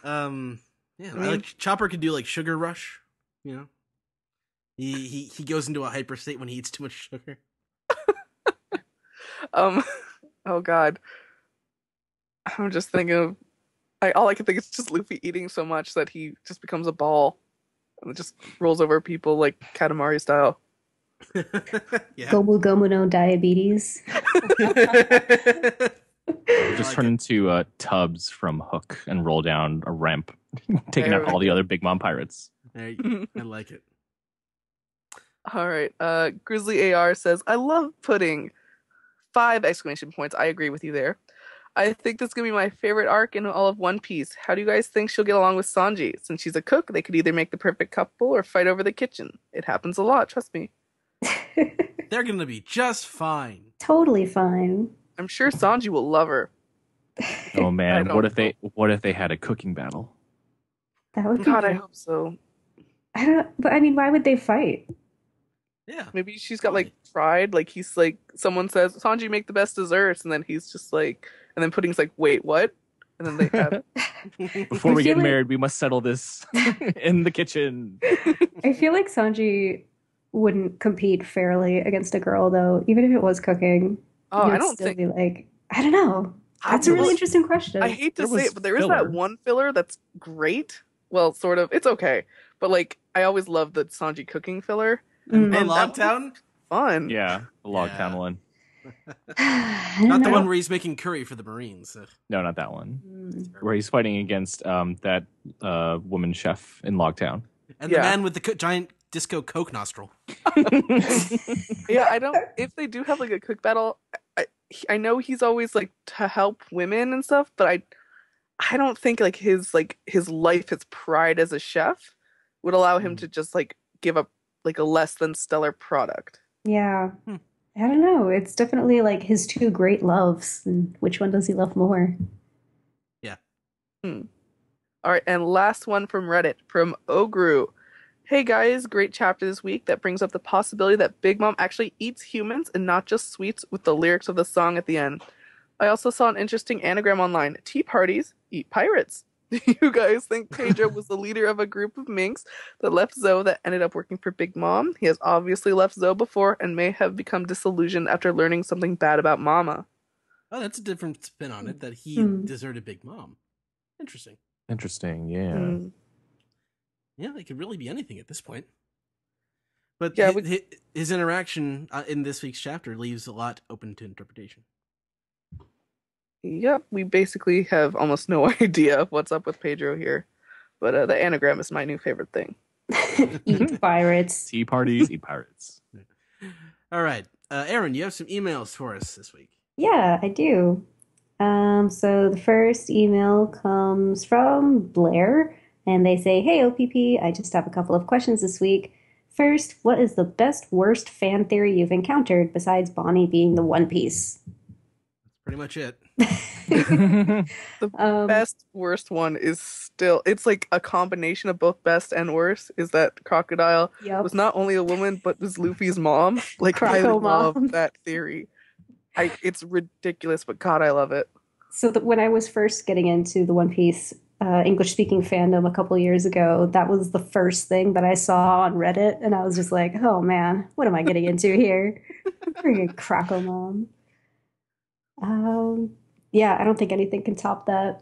Yeah, like Chopper could do like Sugar Rush, you know? He goes into a hyper state when he eats too much sugar. Oh god. I'm just thinking of all I can think is just Luffy eating so much that he just becomes a ball and it just rolls over people like Katamari style. Yeah. Gomu Gomu no diabetes. Just turn into Tubbs from Hook and roll down a ramp, taking out all the other Big Mom pirates. I like it. All right. Grizzly AR says, I love pudding. 5 exclamation points. I agree with you there. I think this is going to be my favorite arc in all of One Piece. How do you guys think she'll get along with Sanji? Since she's a cook, they could either make the perfect couple or fight over the kitchen. It happens a lot, trust me. They're going to be just fine. Totally fine. I'm sure Sanji will love her. Oh man, what if they had a cooking battle? That would be God, good. I hope so. But I mean, why would they fight? Yeah. Maybe she's got like pride. Like he's like, someone says, Sanji, make the best desserts. And then he's just like, and then Pudding's like, wait, what? And then they have. Before we get like- married, we must settle this in the kitchen. I feel like Sanji wouldn't compete fairly against a girl, though, even if it was cooking. Oh, he I would don't still think. be like, I don't know. That's a really interesting question. I hate to There say was it, but there is filler. that one filler that's great. Well, sort of. It's okay. But like, I always love the Sanji cooking filler. Mm. And that Logtown? Fun. Yeah, the log Yeah. town one. I don't Not the know. one where he's making curry for the Marines. No, not that one. Mm. Where he's fighting against that woman chef in Logtown. And Yeah. the man with the giant disco Coke nostril. Yeah, I don't. If they do have like a cook battle, I know he's always like to help women and stuff, but I don't think like his life, his pride as a chef would allow him to just like give up like a less than stellar product. Yeah. I don't know. It's definitely like his 2 great loves. And which one does he love more? Yeah. All right, and last one from Reddit from Ogru. Hey guys, great chapter this week that brings up the possibility that Big Mom actually eats humans and not just sweets with the lyrics of the song at the end. I also saw an interesting anagram online. Tea parties eat pirates. Do you guys think Pedro was the leader of a group of minks that left Zoe that ended up working for Big Mom? He has obviously left Zoe before and may have become disillusioned after learning something bad about Mama. Oh, that's a different spin on it, that he deserted Big Mom. Interesting. Interesting, yeah. Yeah, it could really be anything at this point. But Yeah, his interaction in this week's chapter leaves a lot open to interpretation. Yep, we basically have almost no idea of what's up with Pedro here. But the anagram is my new favorite thing. Eat pirates. Tea parties, eat pirates. All right. Aaron, you have some emails for us this week. Yeah, I do. So the first email comes from Blair, and they say, "Hey, OPP, I just have a couple of questions this week. First, what is the best, worst fan theory you've encountered besides Bonnie being the One Piece?" Pretty much it. The best, worst one is still, it's like a combination of both best and worst, is that Crocodile was not only a woman, but was Luffy's mom. Like, I Croco love mom. that theory. It's ridiculous, but God, I love it. So when I was first getting into the One Piece English-speaking fandom a couple years ago, that was the first thing that I saw on Reddit, and I was just like, oh man, what am I getting into here? Freaking Croco mom. Yeah, I don't think anything can top that.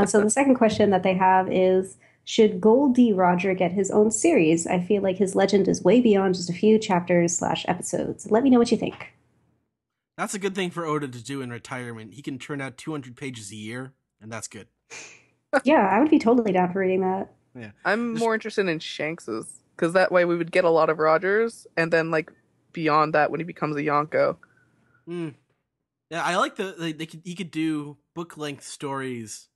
So the second question that they have is, should Goldie Roger get his own series? I feel like his legend is way beyond just a few chapters / episodes. Let me know what you think. That's a good thing for Oda to do in retirement. He can turn out 200 pages a year, and that's good. Yeah, I would be totally down for reading that. Yeah, I'm more interested in Shanks's, because that way we would get a lot of Rogers, and then like beyond that when he becomes a Yonko. Yeah, I like he could do book length stories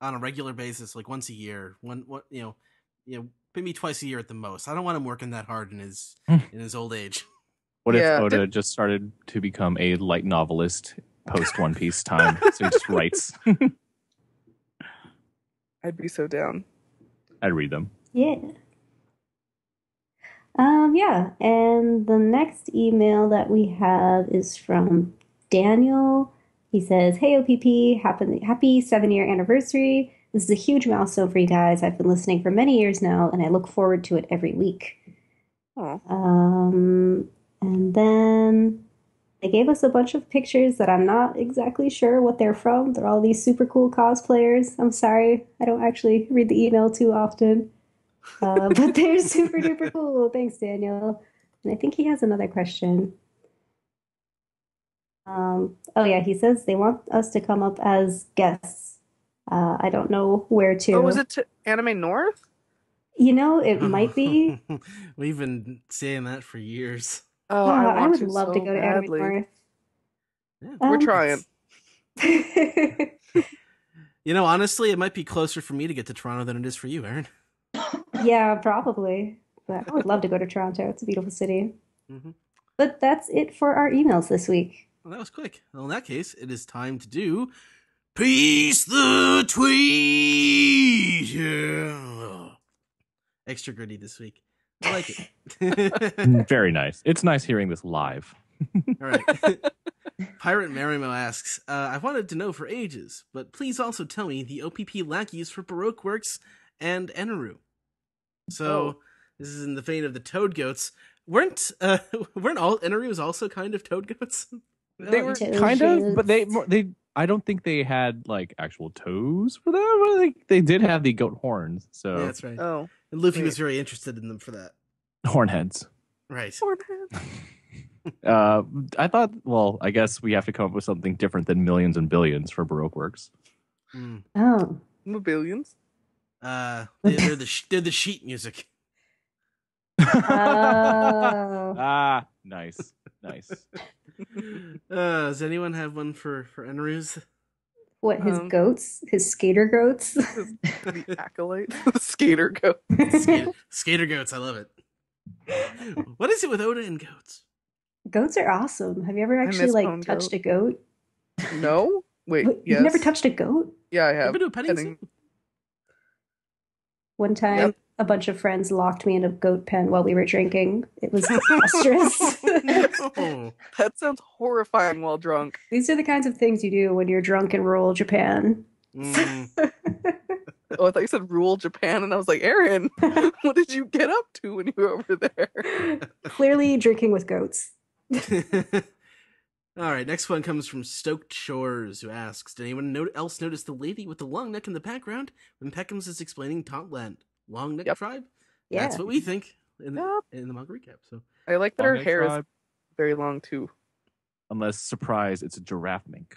on a regular basis, like once a year. Maybe twice a year at the most. I don't want him working that hard in his old age. What if Yeah. Oda just started to become a light novelist post One Piece time? So he just writes. I'd be so down. I'd read them. Yeah. Yeah, and the next email that we have is from Daniel. He says, "Hey OPP, happy 7-year anniversary. This is a huge milestone for you guys. I've been listening for many years now, and I look forward to it every week." Oh. And then they gave us a bunch of pictures that I'm not exactly sure what they're from. They're all these super cool cosplayers. I'm sorry, I don't actually read the email too often. But they're super duper cool. Thanks, Daniel. And I think he has another question. Oh yeah, he says they want us to come up as guests. I don't know where to. Oh, was it to Anime North? It might be. We've been saying that for years. Oh, I would to love to so go to Anime badly. North. Yeah, We're trying. Honestly, it might be closer for me to get to Toronto than it is for you, Aaron. Yeah, probably. But I would love to go to Toronto. It's a beautiful city. Mm-hmm. But that's it for our emails this week. Well, that was quick. Well, in that case, it is time to do Peace the Tweet. Yeah. Extra gritty this week. I like it. Very nice. It's nice hearing this live. All right. Pirate Marimo asks, I've wanted to know for ages, but please also tell me the OPP lackeys for Baroque Works and Eneru. So this is in the vein of the Toad Goats. Weren't all Enerus also kind of Toad Goats? They were kind of, but they I don't think they had like actual toes for them. But they did have the goat horns. So yeah, that's right. Oh, and Luffy was very interested in them for that. Hornheads. Right. Hornheads. I thought. Well, I guess we have to come up with something different than millions and billions for Baroque Works. Oh, Billions. They're the sheet music. oh. Nice. Does anyone have one for Enerus? What, his goats? His skater goats? The acolyte. The skater goat. Skater goats, I love it. What is it with Oda and goats? Goats are awesome. Have you ever actually touched a goat? No? Wait, Yes. You've never touched a goat? Yeah, I have. Ever do a petting zoo? One time, a bunch of friends locked me in a goat pen while we were drinking. It was disastrous. No. That sounds horrifying while drunk. These are the kinds of things you do when you're drunk in rural Japan. Oh, I thought you said rural Japan, and I was like, Aaron, what did you get up to when you were over there? Clearly drinking with goats. All right, next one comes from Stoked Shores, who asks, did anyone else notice the lady with the long neck in the background when Peckham's is explaining Tauntland? Long neck tribe? Yeah. That's what we think in the manga recap. So I like that Long her neck hair tribe. is very long, too. Unless, surprise, it's a giraffe mink.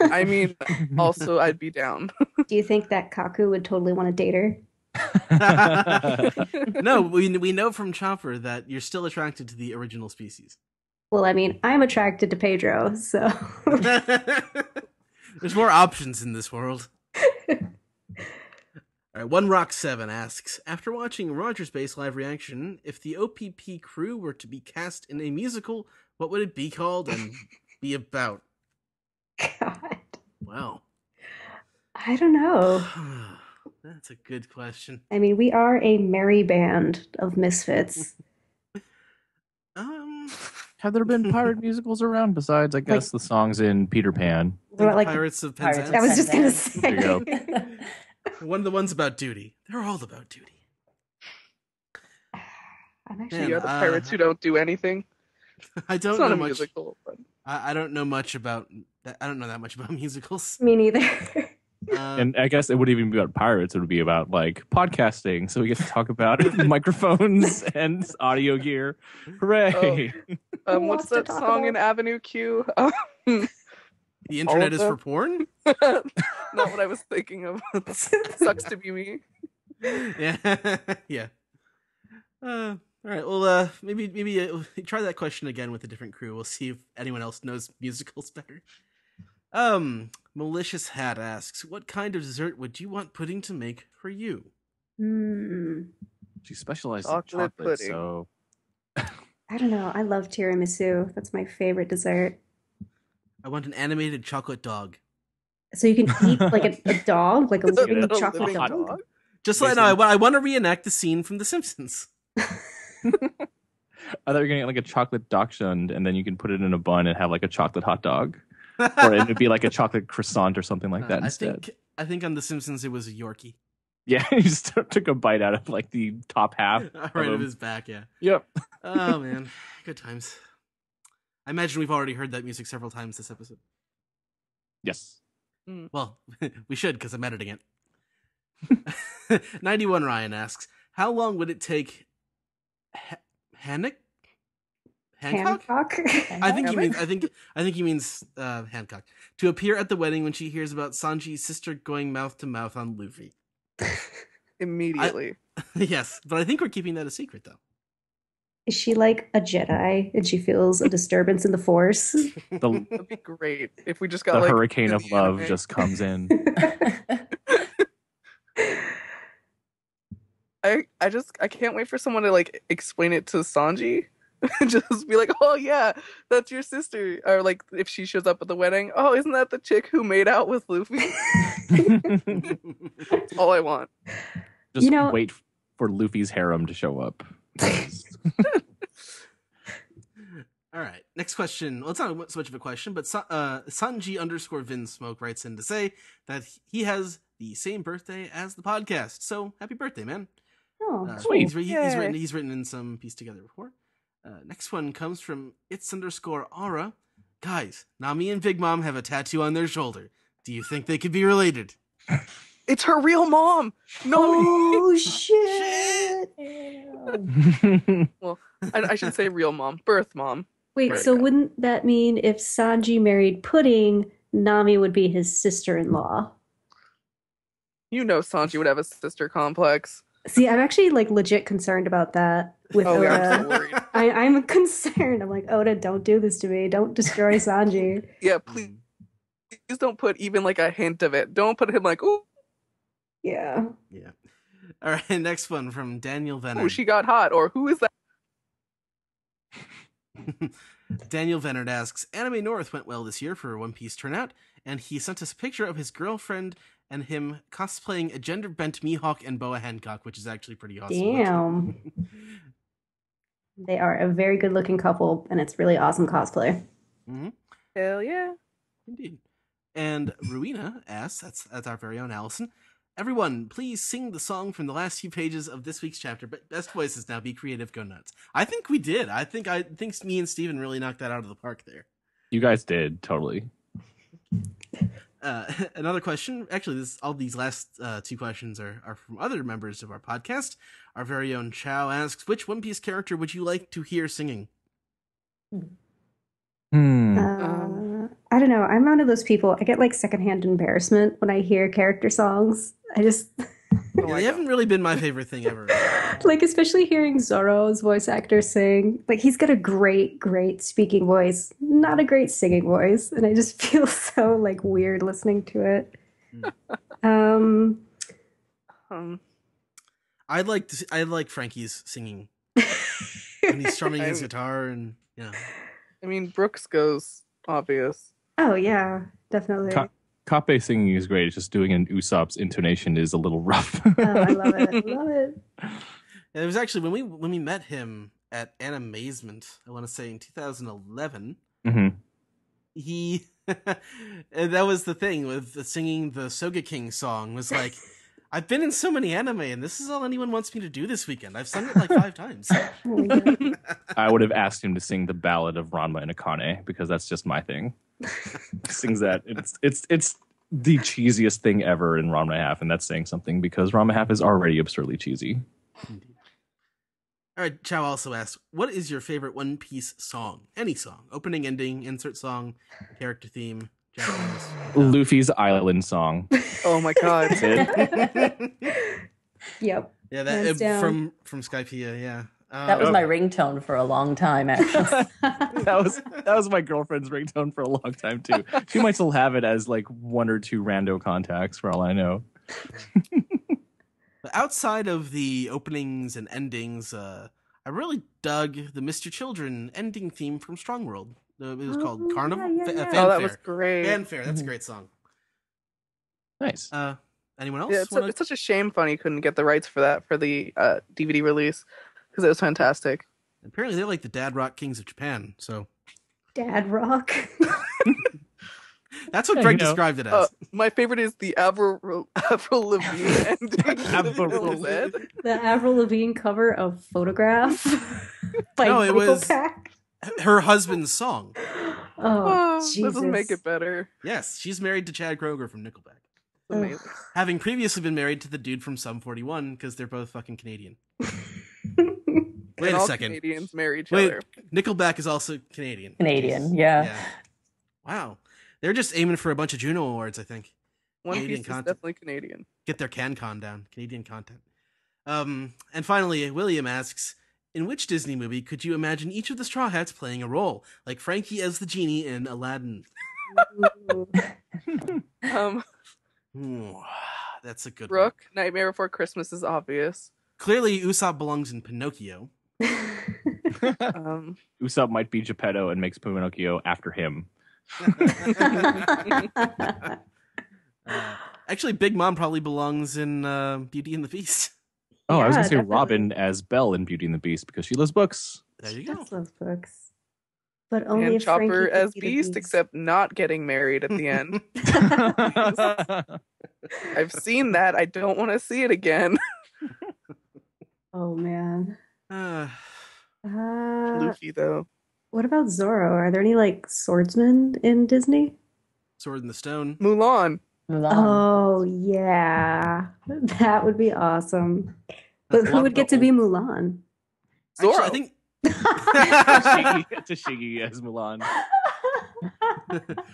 I mean, also, I'd be down. Do you think that Kaku would totally want to date her? No, we know from Chopper that you're still attracted to the original species. Well, I mean, I'm attracted to Pedro, so... There's more options in this world. All right, One Rock 7 asks, after watching Roger's Base live reaction, if the OPP crew were to be cast in a musical, what would it be called and be about? God. Wow. I don't know. That's a good question. I mean, we are a merry band of misfits. Have there been pirate musicals around besides, I guess, the songs in Peter Pan? Like Pirates of Penzance. I was just going to say. There you go. One of the ones about duty. They're all about duty. I'm So actually... you have the pirates who don't do anything. I don't It's not know a much. musical. But... I don't know much about I don't know that much about musicals. Me neither. And I guess it wouldn't even be about pirates. It would be about like podcasting. So we get to talk about microphones and audio gear. Hooray! What's that song in Avenue Q? The internet is for porn? Not what I was thinking of. Sucks to be me. Yeah. Yeah. All right. Well, maybe try that question again with a different crew. We'll see if anyone else knows musicals better. Malicious Hat asks, "What kind of dessert would you want pudding to make for you?" She specializes Chocolate in chocolate, pudding. so I don't know. I love tiramisu. That's my favorite dessert. I want an animated chocolate dog. So you can eat like a dog, like a living A chocolate living dog. dog? Just like I want to reenact the scene from The Simpsons. I thought you were gonna get like a chocolate dachshund, and then you can put it in a bun and have like a chocolate hot dog, or it would be like a chocolate croissant or something like that instead. I think on The Simpsons it was a Yorkie. Yeah, you just took a bite out of like the top half Right of his back. Yeah. Yep. Oh man, good times. I imagine we've already heard that music several times this episode. Yes. Well, we should because I'm editing it. 91 Ryan asks, "How long would it take Hancock? I think he means Hancock to appear at the wedding when she hears about Sanji's sister going mouth to mouth on Luffy." Immediately. Yes, but I think we're keeping that a secret though. Is she like a Jedi and she feels a disturbance in the Force? That'd be great if we just got The like hurricane in of the love anime. just comes in. I can't wait for someone to like explain it to Sanji. Just be like, "Oh yeah, that's your sister," or like if she shows up at the wedding, "Oh, isn't that the chick who made out with Luffy?" That's all I want. Just wait for Luffy's harem to show up. All right, next question. Well, it's not so much of a question, but Sanji _Vinsmoke writes in to say that he has the same birthday as the podcast. So happy birthday, man! Oh, He's written in some piece together before. Next one comes from its_aura. "Guys, Nami and Big Mom have a tattoo on their shoulder. Do you think they could be related?" It's her real mom. No. Oh shit! Well, I should say real mom, birth mom. Wait, Right. so wouldn't that mean if Sanji married Pudding, Nami would be his sister-in-law? You know Sanji would have a sister complex. See, I'm actually like legit concerned about that with Oh, Oda. yeah, I'm so worried. I'm concerned. I'm like, Oda, don't do this to me. Don't destroy Sanji. Yeah, please don't put even like a hint of it. Don't put him like, "Ooh, Yeah. Yeah. All right, next one from Daniel Venner. ooh, she got hot," or "Who is that?" Daniel Venard asks, "Anime North went well this year for One Piece turnout, and he sent us a picture of his girlfriend and him cosplaying a gender-bent Mihawk and Boa Hancock, which is actually pretty awesome." Damn. They are a very good-looking couple, and it's really awesome cosplay. Mm-hmm. Hell yeah. Indeed. And Ruina asks, that's our very own Allison, "Everyone, please sing the song from the last few pages of this week's chapter. But best voices now. Be creative. Go nuts." I think we did. I think me and Steven really knocked that out of the park there. You guys did, totally. Another question. Actually, all these last two questions are from other members of our podcast. Our very own Chow asks, "Which One Piece character would you like to hear singing?" I don't know. I'm one of those people. I get like secondhand embarrassment when I hear character songs. I just They haven't really been my favorite thing ever. like, especially hearing Zoro's voice actor sing. Like, he's got a great, great speaking voice, not a great singing voice, and I just feel so like weird listening to it. I like Frankie's singing when he's strumming his guitar, and I mean, Brooks goes obvious. Oh yeah, definitely. Kape singing is great. It's just doing an Usopp's intonation is a little rough. Oh, I love it. I love it. And it was actually when we met him at Animazement, I want to say in 2011. Mm-hmm. He and that was the thing with the singing the Soga King song was like, I've been in so many anime, and this is all anyone wants me to do this weekend. I've sung it like 5 times. I would have asked him to sing the ballad of Ranma and Akane because that's just my thing. Sings that. It's the cheesiest thing ever in Ranma Half, and that's saying something because Ranma Half is already absurdly cheesy. All right, Chow also asked, what is your favorite One Piece song? Any song. Opening, ending, insert song, character theme, Japanese. Luffy's Island song. Oh my god. Yep. Yeah, Hands down. from Skypiea, yeah. That was my ringtone for a long time, actually. that was my girlfriend's ringtone for a long time too. She might still have it as like one or two rando contacts for all I know. Outside of the openings and endings, I really dug the Mr. Children ending theme from Strong World. It was called Carnival. yeah. Fanfare. Oh, that was great. Fanfare. That's a great song. Nice. Anyone else? Yeah, it's such a shame Funny couldn't get the rights for that for the DVD release because it was fantastic. Apparently, they're like the dad rock kings of Japan. So Dad rock. that's what Greg described it as. My favorite is the Avril Lavigne ending. The Avril Lavigne cover of Photograph by No, it was Nickelback. her husband's song. Oh, This Jesus. doesn't make it better. Yes, she's married to Chad Kroeger from Nickelback. Amazing. Having previously been married to the dude from Sum 41 because they're both fucking Canadian. Wait And a all second. Canadians marry each Wait, other. Nickelback is also Canadian. Canadian, yeah. Wow. They're just aiming for a bunch of Juno Awards, I think. One Canadian Piece is content. definitely Canadian. Get their CanCon down. Canadian content. And finally, William asks, in which Disney movie could you imagine each of the Straw Hats playing a role? Like Frankie as the genie in Aladdin. That's a good one. Brooke, Nightmare Before Christmas is obvious. Clearly, Usopp belongs in Pinocchio. Usopp might be Geppetto and makes Pinocchio after him. Actually, Big Mom probably belongs in Beauty and the Beast. Oh, I was Yeah, going to say definitely. Robin as Belle in Beauty and the Beast because she loves books. There you go. That's those books. But only And if Frankie Chopper could as be the Beast, except not getting married at the end. I've seen that. I don't want to see it again. Oh, man. Luffy, though. What about Zorro? Are there any, like, swordsmen in Disney? Sword in the Stone. Mulan. Oh, yeah. That would be awesome. But who would get to be Mulan? Actually, Zorro. I think Tashigi as Mulan.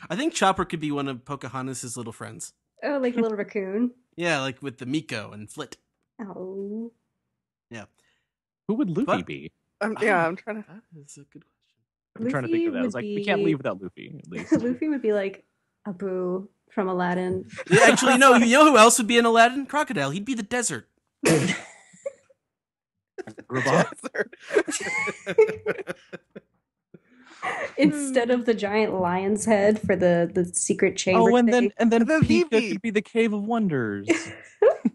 I think Chopper could be one of Pocahontas' little friends. Oh, like a little raccoon? Yeah, like with the Miko and Flit. Oh. Yeah. Who would Luffy But- be? I'm trying to. That is a good question. I'm trying to think of that. I was like, we can't leave without Luffy, at least. Luffy would be like Abu from Aladdin. Yeah, actually, no. You know who else would be in Aladdin? Crocodile. He'd be the desert. Instead of the giant lion's head for the secret chamber. Oh, and thing. then Pika Vivi. could be the Cave of Wonders.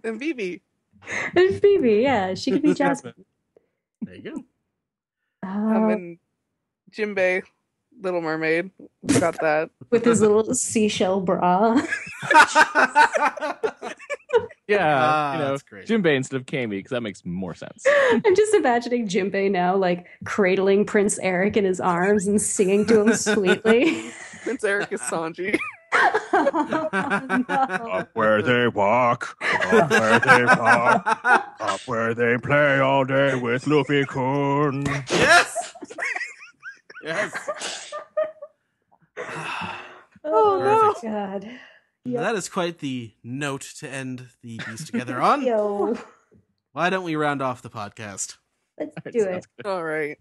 And Vivi. And Phoebe, yeah, she could be Jasmine. There you go. And Jimbei, Little Mermaid. Got that. With his little seashell bra. Yeah, that's great. Jinbei instead of Kami, because that makes more sense. I'm just imagining Jimbei now, like cradling Prince Eric in his arms and singing to him sweetly. Prince Eric is Sanji. Oh, no. Up where they walk, up where they walk, up where they play all day with Luffy Kun. Yes. Yes. Oh, God. That is quite the note to end the Beast Together on. Yo, Why don't we round off the podcast? let's do it. All right.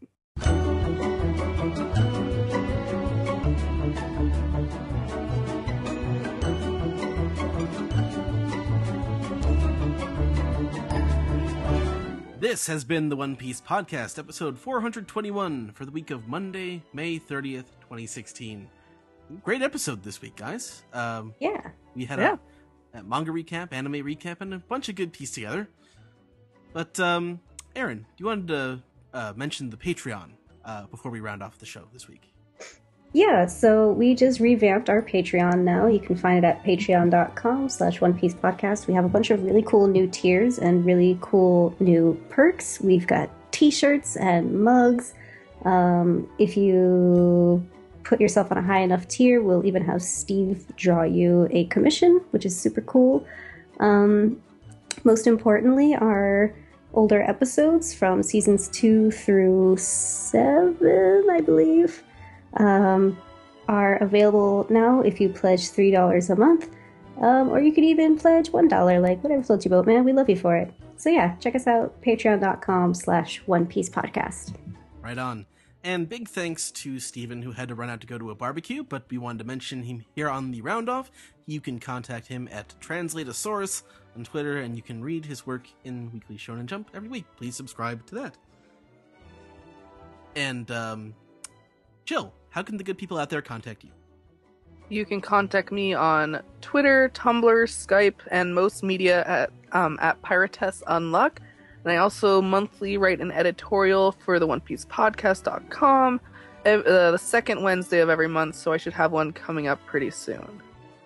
This has been the One Piece Podcast, episode 421 for the week of Monday, May 30th, 2016. Great episode this week, guys. Yeah. We had a manga recap, anime recap, and a bunch of good Piece Together. But, Aaron, do you want to mention the Patreon before we round off the show this week? Yeah, so we just revamped our Patreon now. You can find it at patreon.com/OnePiecePodcast. We have a bunch of really cool new tiers and really cool new perks. We've got t-shirts and mugs. If you put yourself on a high enough tier, we'll even have Steve draw you a commission, which is super cool. Most importantly, our older episodes from seasons 2 through 7, I believe, are available now if you pledge $3 a month. Or you could even pledge $1, like whatever floats your boat, man. We love you for it. So yeah, check us out, patreon.com/OnePiecePodcast. Right on. And big thanks to Steven, who had to run out to go to a barbecue, but we wanted to mention him here on the roundoff. You can contact him at Translatosaurus on Twitter, and you can read his work in Weekly Shonen Jump every week. Please subscribe to that. And, Jill, how can the good people out there contact you? You can contact me on Twitter, Tumblr, Skype, and most media at PiratessUnluck. And I also monthly write an editorial for the OnePiecePodcast.com the second Wednesday of every month, so I should have one coming up pretty soon.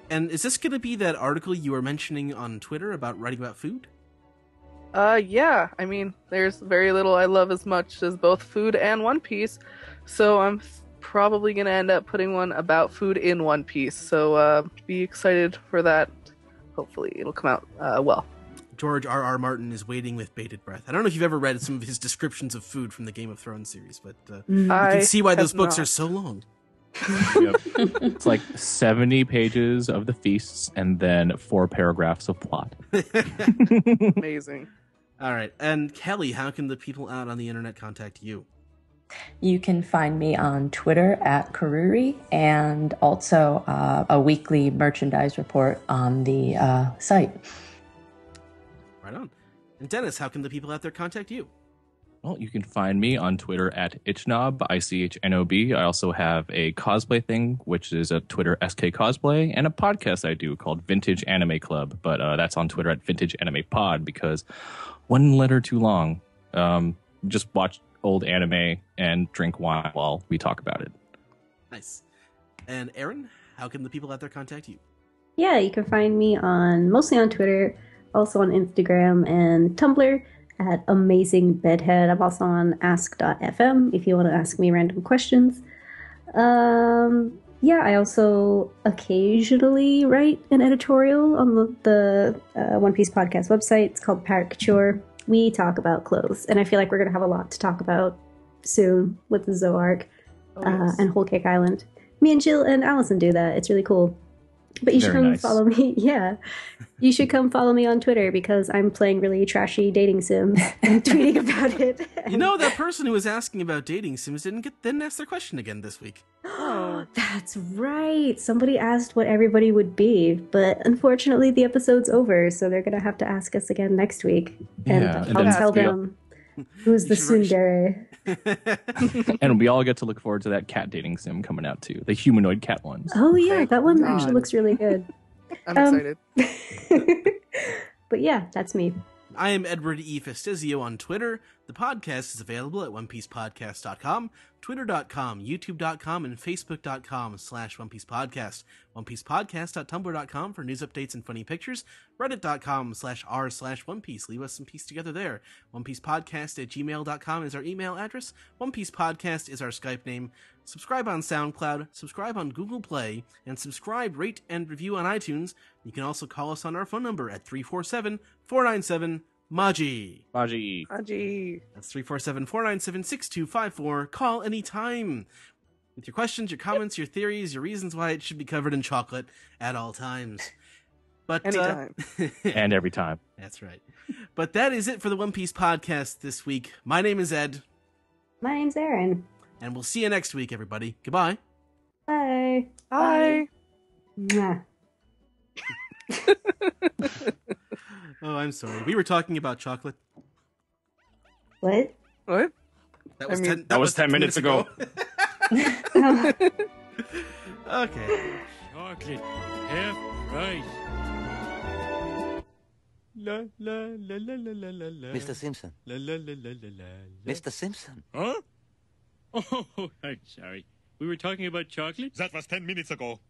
And is this going to be that article you were mentioning on Twitter about writing about food? Yeah. I mean, there's very little I love as much as both food and One Piece, so I'm probably going to end up putting one about food in One Piece, so be excited for that. Hopefully it'll come out well. George R.R. Martin is waiting with bated breath. I don't know if you've ever read some of his descriptions of food from the Game of Thrones series, but you can see why those books are so long. Yep. It's like 70 pages of the feasts and then 4 paragraphs of plot. Amazing. All right. And Kelly, how can the people out on the internet contact you? You can find me on Twitter at Karuri, and also a weekly merchandise report on the site. Right on. And Dennis, how can the people out there contact you? Well, you can find me on Twitter at Ichnob, ICHNOB. I also have a cosplay thing, which is a Twitter SK Cosplay, and a podcast I do called Vintage Anime Club, but that's on Twitter at Vintage Anime Pod, because one letter too long. Just watch old anime and drink wine while we talk about it. Nice. And Aaron, how can the people out there contact you? Yeah, you can find me mostly on Twitter, also on Instagram and Tumblr at Amazing Bedhead. I'm also on ask.fm if you want to ask me random questions. Yeah, I also occasionally write an editorial on the One Piece podcast website. It's called Parrot Couture. We talk about clothes, and I feel like we're going to have a lot to talk about soon with the Zoark and Whole Cake Island. Me and Jill and Allison do that. It's really cool. But you should come follow me. Yeah. You should come follow me on Twitter because I'm playing really trashy dating sims and tweeting about it. You know, that person who was asking about dating sims didn't ask their question again this week. Oh, that's right. Somebody asked what everybody would be, but unfortunately the episode's over, so they're going to have to ask us again next week. And I'll tell them who's the tsundere. And we all get to look forward to that cat dating sim coming out too. The humanoid cat ones. Oh yeah, that one actually looks really good. I'm excited. But yeah, that's me. I am Edward E. Festizio on Twitter. The podcast is available at OnePiecePodcast.com, Twitter.com, YouTube.com, and Facebook.com/OnePiecePodcast, OnePiecePodcast.tumblr.com for news updates and funny pictures, Reddit.com/r/OnePiece. Leave us some piece together there. OnePiecePodcast@gmail.com is our email address. OnePiecePodcast is our Skype name. Subscribe on SoundCloud, subscribe on Google Play, and subscribe, rate, and review on iTunes. You can also call us on our phone number at 347-497-MAJI. Maji. That's 347-497-6254. Call anytime with your questions, your comments, your theories, your reasons why it should be covered in chocolate at all times. But Anytime. And every time. That's right. But that is it for the One Piece podcast this week. My name is Ed. My name's Aaron. And we'll see you next week, everybody. Goodbye. Bye. Bye. Mwah. Oh, I'm sorry. We were talking about chocolate. What? What? That was, I mean, 10 minutes ago. Okay. Chocolate, half price. La la la la la la la la. Mr. Simpson. La la la la la la. Mr. Simpson. Huh? Oh, I'm sorry. We were talking about chocolate? That was 10 minutes ago.